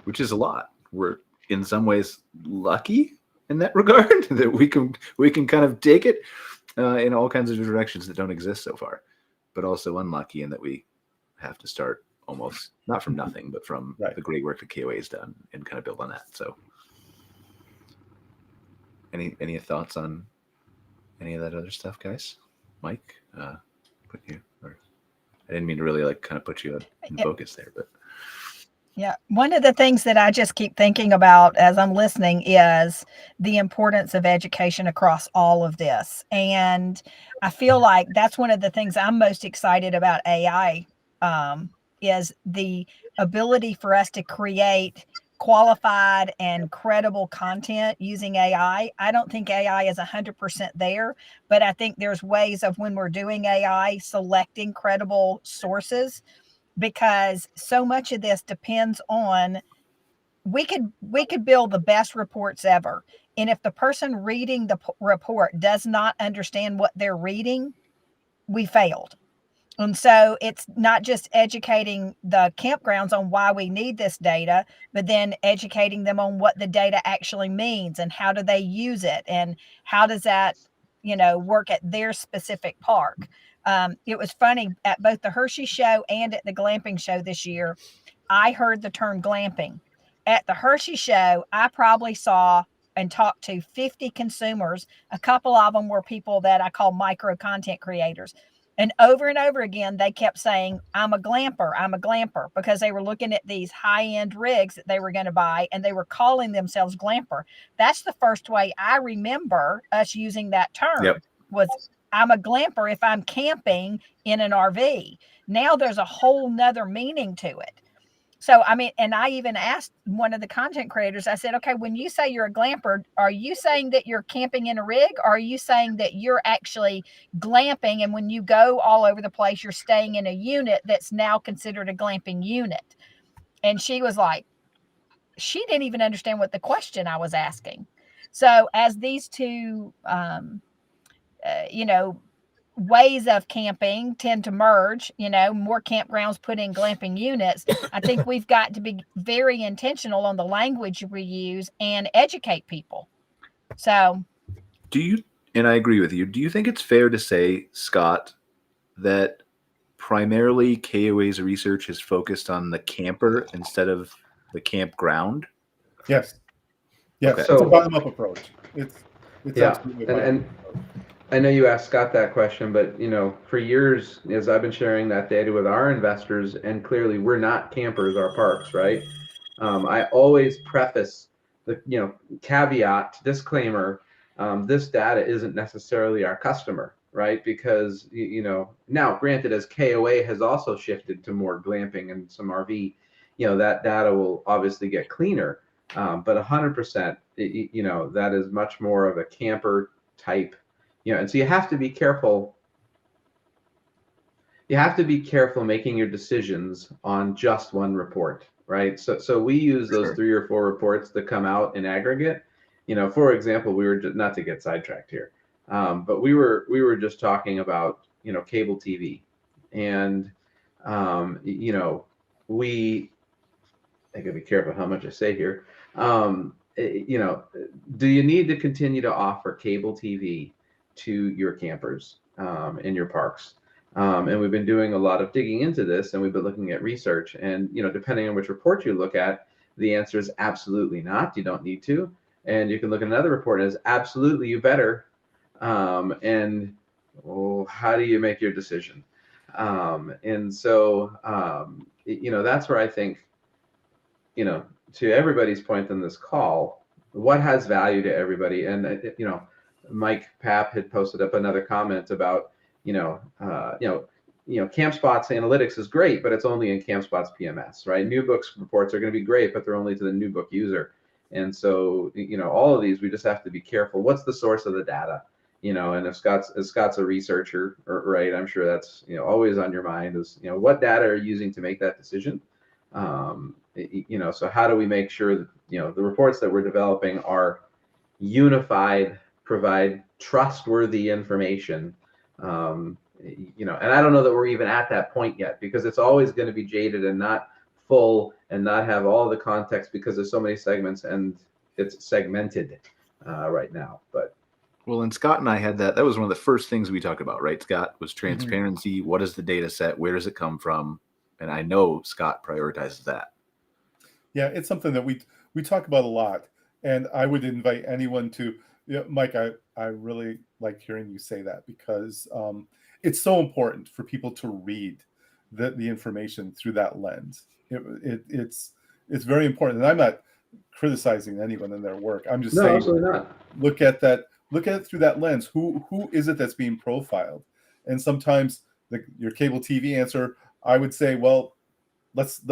Which is a lot. We're in some ways lucky in that regard, that we can kind of take it in all kinds of directions that don't exist so far, but also unlucky in that we have to start almost not from nothing, but from the great work that KOA has done, and kind of build on that. So any thoughts on any of that other stuff, guys? Mike, I didn't mean to really kind of put you in focus there, but yeah, one of the things that I just keep thinking about as I'm listening is the importance of education across all of this. And I feel like that's one of the things I'm most excited about AI, is the ability for us to create qualified and credible content using AI. I don't think AI is 100% there, but I think there's ways of, when we're doing AI, selecting credible sources, because so much of this depends on, we could build the best reports ever, and if the person reading the report does not understand what they're reading, we failed. And so it's not just educating the campgrounds on why we need this data, but then educating them on what the data actually means, and how do they use it, and how does that work at their specific park. It was funny, at both the Hershey show and at the glamping show this year, I heard the term glamping. At the Hershey show, I probably saw and talked to 50 consumers. A couple of them were people that I call micro content creators. And over again, they kept saying, I'm a glamper, because they were looking at these high-end rigs that they were going to buy, and they were calling themselves glamper. That's the first way I remember us using that term. Was I'm a glamper if I'm camping in an RV. Now there's a whole nother meaning to it. So, I mean, and I even asked one of the content creators, I said, okay, when you say you're a glamper, are you saying that you're camping in a rig? Or are you saying that you're actually glamping, and when you go all over the place, you're staying in a unit that's now considered a glamping unit? And she was like, she didn't even understand what the question I was asking. So as these two, ways of camping tend to merge, more campgrounds put in glamping units, I think we've got to be very intentional on the language we use and educate people So do you, and I agree with you, do you think it's fair to say, Scott, that primarily KOA's research is focused on the camper instead of the campground? Yes. Yes. Okay. So, it's a bottom-up approach. It's absolutely a bottom-up approach. I know you asked Scott that question, but for years, as I've been sharing that data with our investors, and clearly we're not campers, our parks, right? I always preface the caveat, disclaimer, this data isn't necessarily our customer, right? Because now granted, as KOA has also shifted to more glamping and some RV, that data will obviously get cleaner, but 100%, that is much more of a camper type. And so you have to be careful. You have to be careful making your decisions on just one report, right? So we use those 3 or 4 reports that come out in aggregate. For example, we were just, not to get sidetracked here, but we were just talking about cable TV, and I gotta be careful how much I say here. Do you need to continue to offer cable TV to your campers in your parks? And we've been doing a lot of digging into this, and we've been looking at research, and depending on which report you look at, the answer is absolutely not. You don't need to. And you can look at another report and it's absolutely you better. And how do you make your decision? And so that's where I think to everybody's point on this call, what has value to everybody? And Mike Papp had posted up another comment about Campspot's analytics is great, but it's only in Campspot's PMS, right? New books reports are going to be great, but they're only to the new book user. And so all of these, we just have to be careful. What's the source of the data? And if Scott's a researcher, right, I'm sure that's always on your mind is what data are you using to make that decision? So how do we make sure that the reports that we're developing are unified, provide trustworthy information? And I don't know that we're even at that point yet, because it's always going to be jaded and not full and not have all the context because there's so many segments and it's segmented right now. But well, and Scott and I had that was one of the first things we talked about, right, Scott, was transparency. Mm-hmm. What is the data set? Where does it come from? And I know Scott prioritizes that. Yeah, it's something that we talk about a lot. And I would invite anyone to, Mike, I really like hearing you say that, because it's so important for people to read the information through that lens. It's very important. And I'm not criticizing anyone in their work. I'm just saying, absolutely not. Look at it through that lens. Who is it that's being profiled? And sometimes your cable TV answer, I would say, well, let's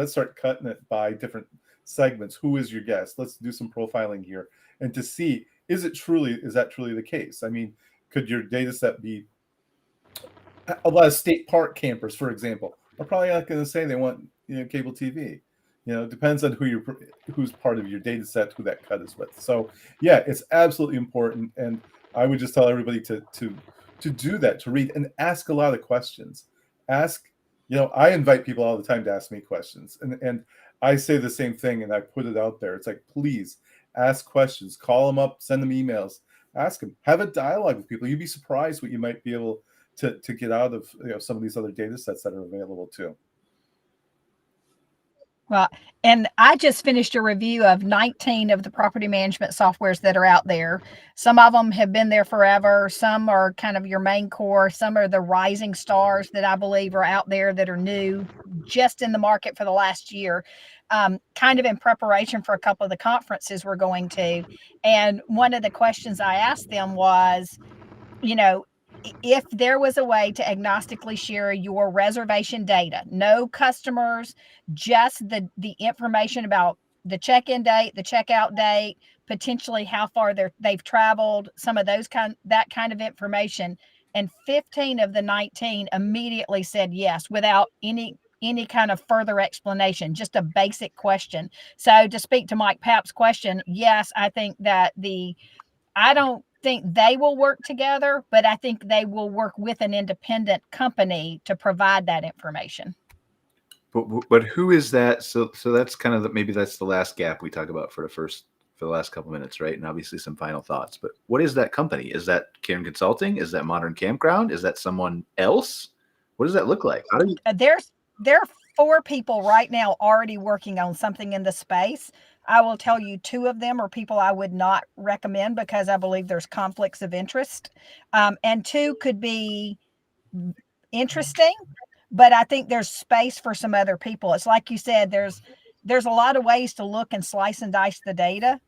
start cutting it by different segments. Who is your guest? Let's do some profiling here, and to see, is that truly the case? I mean, could your data set be a lot of state park campers, for example, are probably not going to say they want cable TV. It depends on who's part of your data set, who that cut is with. So yeah, it's absolutely important, and I would just tell everybody to do that, to read and ask a lot of questions. I invite people all the time to ask me questions, and I say the same thing, and I put it out there. It's like, please ask questions, call them up, send them emails, ask them, have a dialogue with people. You'd be surprised what you might be able to get out of some of these other data sets that are available too. Well, and I just finished a review of 19 of the property management softwares that are out there. Some of them have been there forever. Some are kind of your main core. Some are the rising stars that I believe are out there that are new, just in the market for the last year, kind of in preparation for a couple of the conferences we're going to. And one of the questions I asked them was, if there was a way to agnostically share your reservation data, no customers, just the information about the check-in date, the checkout date, potentially how far they've traveled, some of that kind of information. And 15 of the 19 immediately said yes, without any kind of further explanation, just a basic question. So to speak to Mike Papp's question, yes, I think that I don't think they will work together, but I think they will work with an independent company to provide that information. But who is that? So that's kind of maybe that's the last gap we talk about for the first for the last couple minutes, right? And obviously some final thoughts. But what is that company? Is that Cairn Consulting? Is that Modern Campground? Is that someone else? What does that look like? How do you? There are 4 people right now already working on something in the space. I will tell you 2 of them are people I would not recommend because I believe there's conflicts of interest. And 2 could be interesting, but I think there's space for some other people. It's like you said, there's a lot of ways to look and slice and dice the data.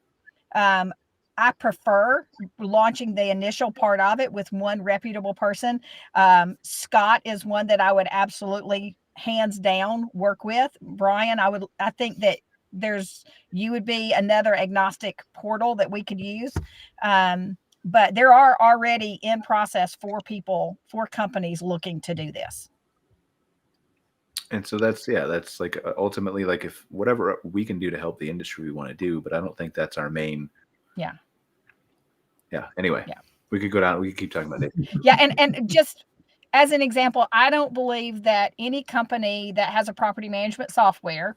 I prefer launching the initial part of it with one reputable person. Scott is one that I would absolutely hands down work with. Brian, I think that you would be another agnostic portal that we could use. But there are already in process 4 companies looking to do this. And so that's like ultimately, like, if whatever we can do to help the industry we want to do, but I don't think that's our main. Yeah. Anyway, we could go down. We could keep talking about it. Yeah. And just as an example, I don't believe that any company that has a property management software,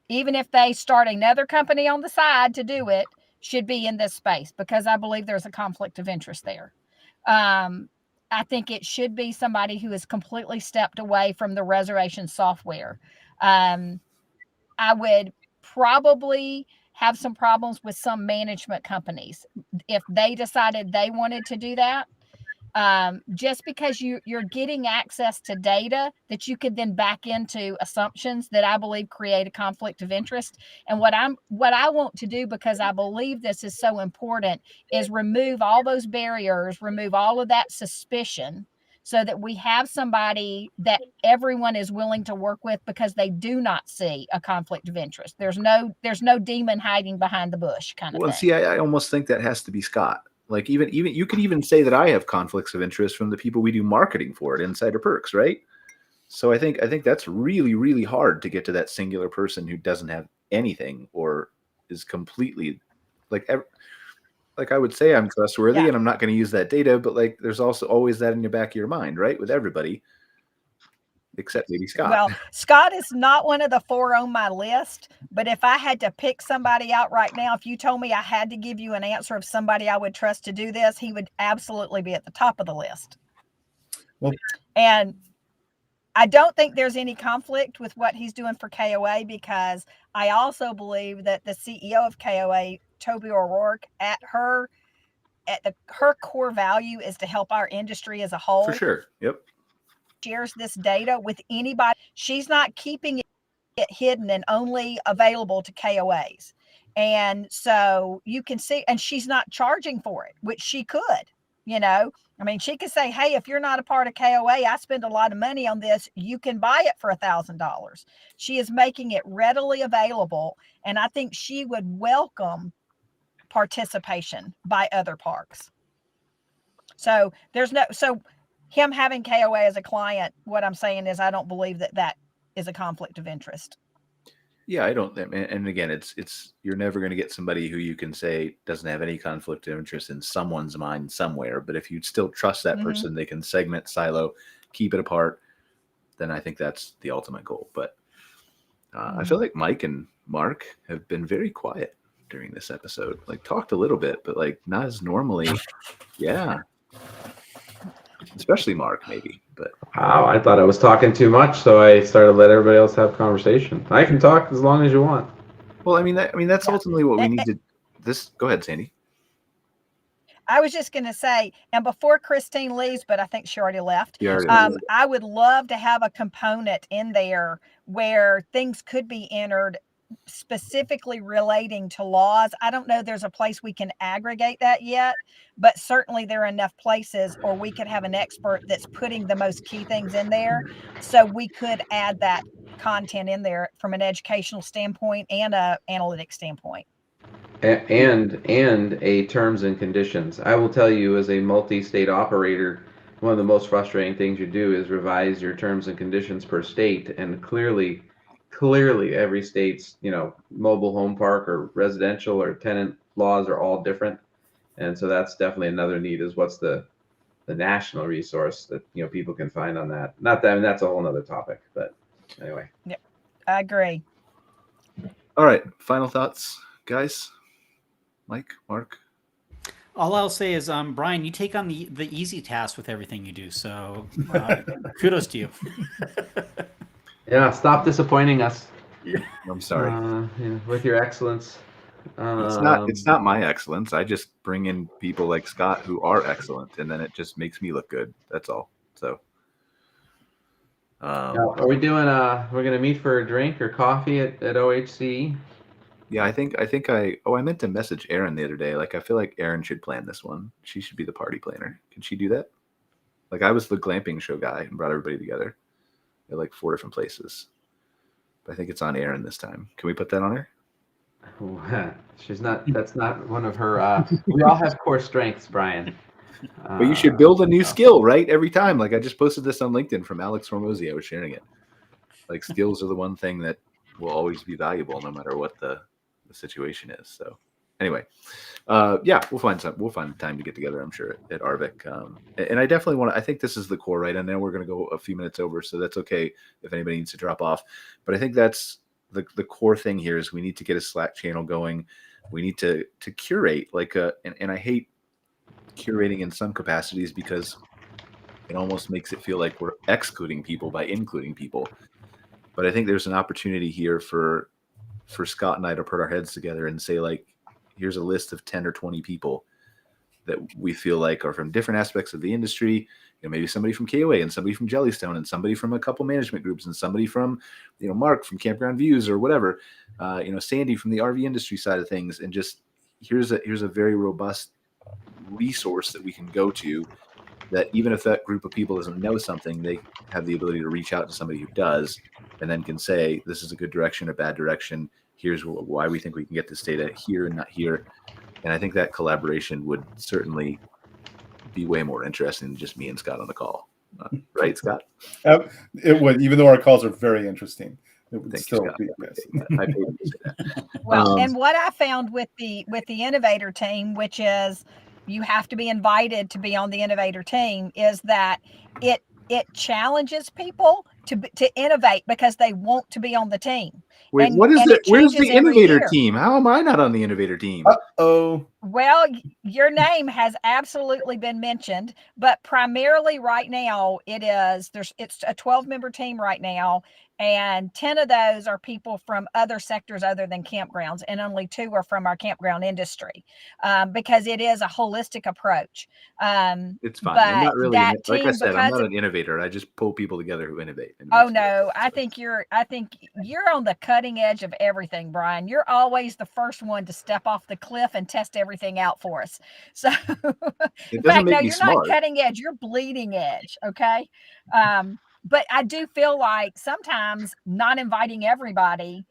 even if they start another company on the side to do it, should be in this space, because I believe there's a conflict of interest there. I think it should be somebody who has completely stepped away from the reservation software. I would probably have some problems with some management companies if they decided they wanted to do that. Just because you're getting access to data that you could then back into assumptions that I believe create a conflict of interest. And what I want to do, because I believe this is so important, is remove all those barriers, remove all of that suspicion, so that we have somebody that everyone is willing to work with because they do not see a conflict of interest. There's no demon hiding behind the bush kind of thing. Well, see, I almost think that has to be Scott. Like, even you could even say that I have conflicts of interest from the people we do marketing for at Insider Perks, right? So I think that's really, really hard to get to that singular person who doesn't have anything or is completely like I would say I'm trustworthy and I'm not going to use that data, but like there's also always that in the back of your mind, right? With everybody, except maybe Scott. Well, Scott is not one of the 4 on my list, but if I had to pick somebody out right now, if you told me I had to give you an answer of somebody I would trust to do this, he would absolutely be at the top of the list. Well, and I don't think there's any conflict with what he's doing for KOA, because I also believe that the CEO of KOA, Toby O'Rourke, her core value is to help our industry as a whole. For sure. Yep. Shares this data with anybody. She's not keeping it hidden and only available to KOAs. And so you can see, and she's not charging for it, which she could, I mean, she could say, hey, if you're not a part of KOA, I spend a lot of money on this. You can buy it for $1,000. She is making it readily available. And I think she would welcome participation by other parks. So him having KOA as a client, what I'm saying is I don't believe that is a conflict of interest. Yeah, I don't. And again, it's you're never going to get somebody who you can say doesn't have any conflict of interest in someone's mind somewhere. But if you still trust that person, they can segment, silo, keep it apart. Then I think that's the ultimate goal. But I feel like Mike and Mark have been very quiet during this episode. Like, talked a little bit, but like not as normally. Yeah. Especially Mark, maybe. But wow, I thought I was talking too much, so I started to let everybody else have conversation. I can talk as long as you want. Well, I mean that's ultimately what we need to. Go ahead, Sandy. I was just going to say, and before Christine leaves, but I think she already left. I would love to have a component in there where things could be entered specifically relating to laws. I don't know there's a place we can aggregate that yet, but certainly there are enough places, or we could have an expert that's putting the most key things in there. So we could add that content in there from an educational standpoint and a analytic standpoint. And a terms and conditions. I will tell you, as a multi-state operator, one of the most frustrating things you do is revise your terms and conditions per state, and clearly every state's mobile home park or residential or tenant laws are all different. And so that's definitely another need, is what's the national resource that people can find on that. Not that, I mean, that's a whole nother topic, but anyway. Yep, I agree. All right, final thoughts, guys. Mike, Mark? All I'll say is, Brian, you take on the easy task with everything you do. So kudos to you. Yeah, stop disappointing us. I'm sorry. With your excellence. It's not my excellence. I just bring in people like Scott who are excellent, and then it just makes me look good. That's all. So, are we doing? We're gonna meet for a drink or coffee at OHC. Yeah, I meant to message Erin the other day. Like, I feel like Erin should plan this one. She should be the party planner. Can she do that? Like, I was the glamping show guy and brought everybody together at like 4 different places. But I think it's on Erin this time. Can we put that on her? She's not. That's not one of her. We all have core strengths, Brian. But you should build a new skill, right? Every time. Like, I just posted this on LinkedIn from Alex Hormozy. I was sharing it. Like, skills are the one thing that will always be valuable no matter what the situation is. So anyway, we'll find time to get together, I'm sure, at Arvik. And I definitely I think this is the core, right? And then we're going to go a few minutes over, so that's okay if anybody needs to drop off. But I think that's the core thing here is we need to get a Slack channel going. We need to curate and I hate curating in some capacities because it almost makes it feel like we're excluding people by including people. But I think there's an opportunity here for Scott and I to put our heads together and say, like, here's a list of 10 or 20 people that we feel like are from different aspects of the industry. Maybe somebody from KOA and somebody from Jellystone and somebody from a couple management groups and somebody from, Mark from Campground Views or whatever, Sandy from the RV industry side of things. And just here's a very robust resource that we can go to, that even if that group of people doesn't know something, they have the ability to reach out to somebody who does, and then can say, this is a good direction, a bad direction. Here's why we think we can get this data here and not here. And I think that collaboration would certainly be way more interesting than just me and Scott on the call. Right, Scott? It would, even though our calls are very interesting. It would still be. I paid him to say that. Well, and what I found with the innovator team, which is you have to be invited to be on the innovator team, is that it challenges people to innovate because they want to be on the team. Wait, what is it? Where's the innovator team? How am I not on the innovator team? Well, your name has absolutely been mentioned, but primarily right now it's a 12-member team right now, and 10 of those are people from other sectors other than campgrounds, and only 2 are from our campground industry, because it is a holistic approach. It's fine. I'm not really, like I said, I'm not an innovator. I just pull people together who innovate. Oh no, I think you're on the cutting edge of everything, Brian. You're always the first one to step off the cliff and test everything out for us. So in fact, no, you're not cutting edge, you're bleeding edge. Okay. But I do feel like sometimes not inviting everybody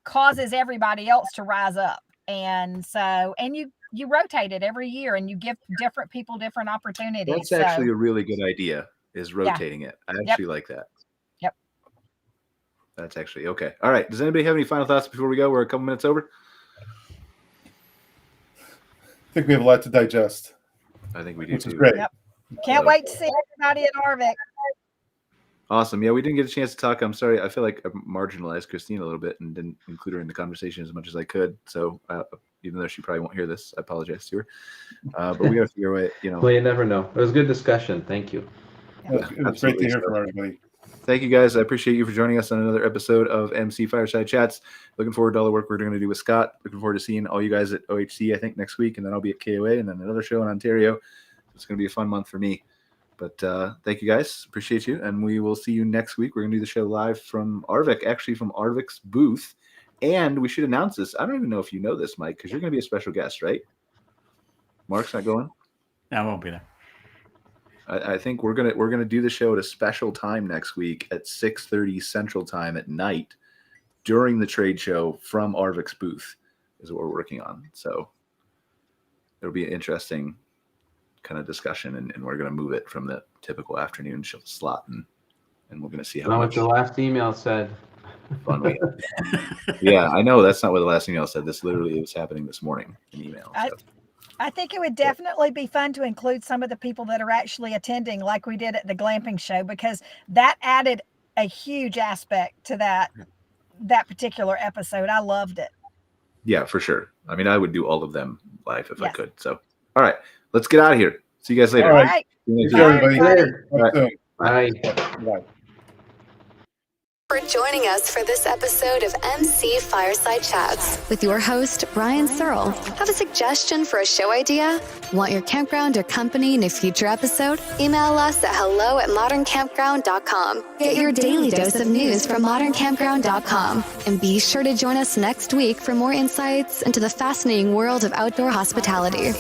causes everybody else to rise up. And so, and you rotate it every year and you give different people different opportunities. That's actually a really good idea, is rotating it. I actually like that. Yep. That's actually okay. All right. Does anybody have any final thoughts before we go? We're a couple minutes over. I think we have a lot to digest. I think we do too. Great. Yep. Can't wait to see everybody at Arvik. Awesome. Yeah, we didn't get a chance to talk. I'm sorry. I feel like I marginalized Christine a little bit and didn't include her in the conversation as much as I could. So even though she probably won't hear this, I apologize to her. But we got to figure a way, Well, you never know. It was a good discussion. Thank you. It was great to hear from everybody. Thank you, guys. I appreciate you for joining us on another episode of MC Fireside Chats. Looking forward to all the work we're going to do with Scott. Looking forward to seeing all you guys at OHC, I think, next week. And then I'll be at KOA and then another show in Ontario. It's going to be a fun month for me. But thank you, guys. Appreciate you. And we will see you next week. We're going to do the show live from Arvik, actually from Arvik's booth. And we should announce this. I don't even know if you know this, Mike, because you're going to be a special guest, right? Mark's not going? I won't be there. I think we're gonna do the show at a special time next week at 6:30 Central Time at night during the trade show from Arvik's booth is what we're working on. So it'll be an interesting kind of discussion, and we're gonna move it from the typical afternoon show slot, and we're gonna see how much the last email said. Fun we have. Yeah, I know that's not what the last email said. This literally was happening this morning in email. So. I think it would definitely be fun to include some of the people that are actually attending, like we did at the glamping show, because that added a huge aspect to that particular episode. I loved it. Yeah, for sure. I mean, I would do all of them live if I could. So, all right, let's get out of here. See you guys later. All right. See you, everybody. Later. All right. Bye. Bye. For joining us for this episode of MC Fireside Chats with your host, Brian Searl. Have a suggestion for a show idea? Want your campground or company in a future episode? Email us at hello@moderncampground.com. Get your daily dose of news from moderncampground.com. And be sure to join us next week for more insights into the fascinating world of outdoor hospitality.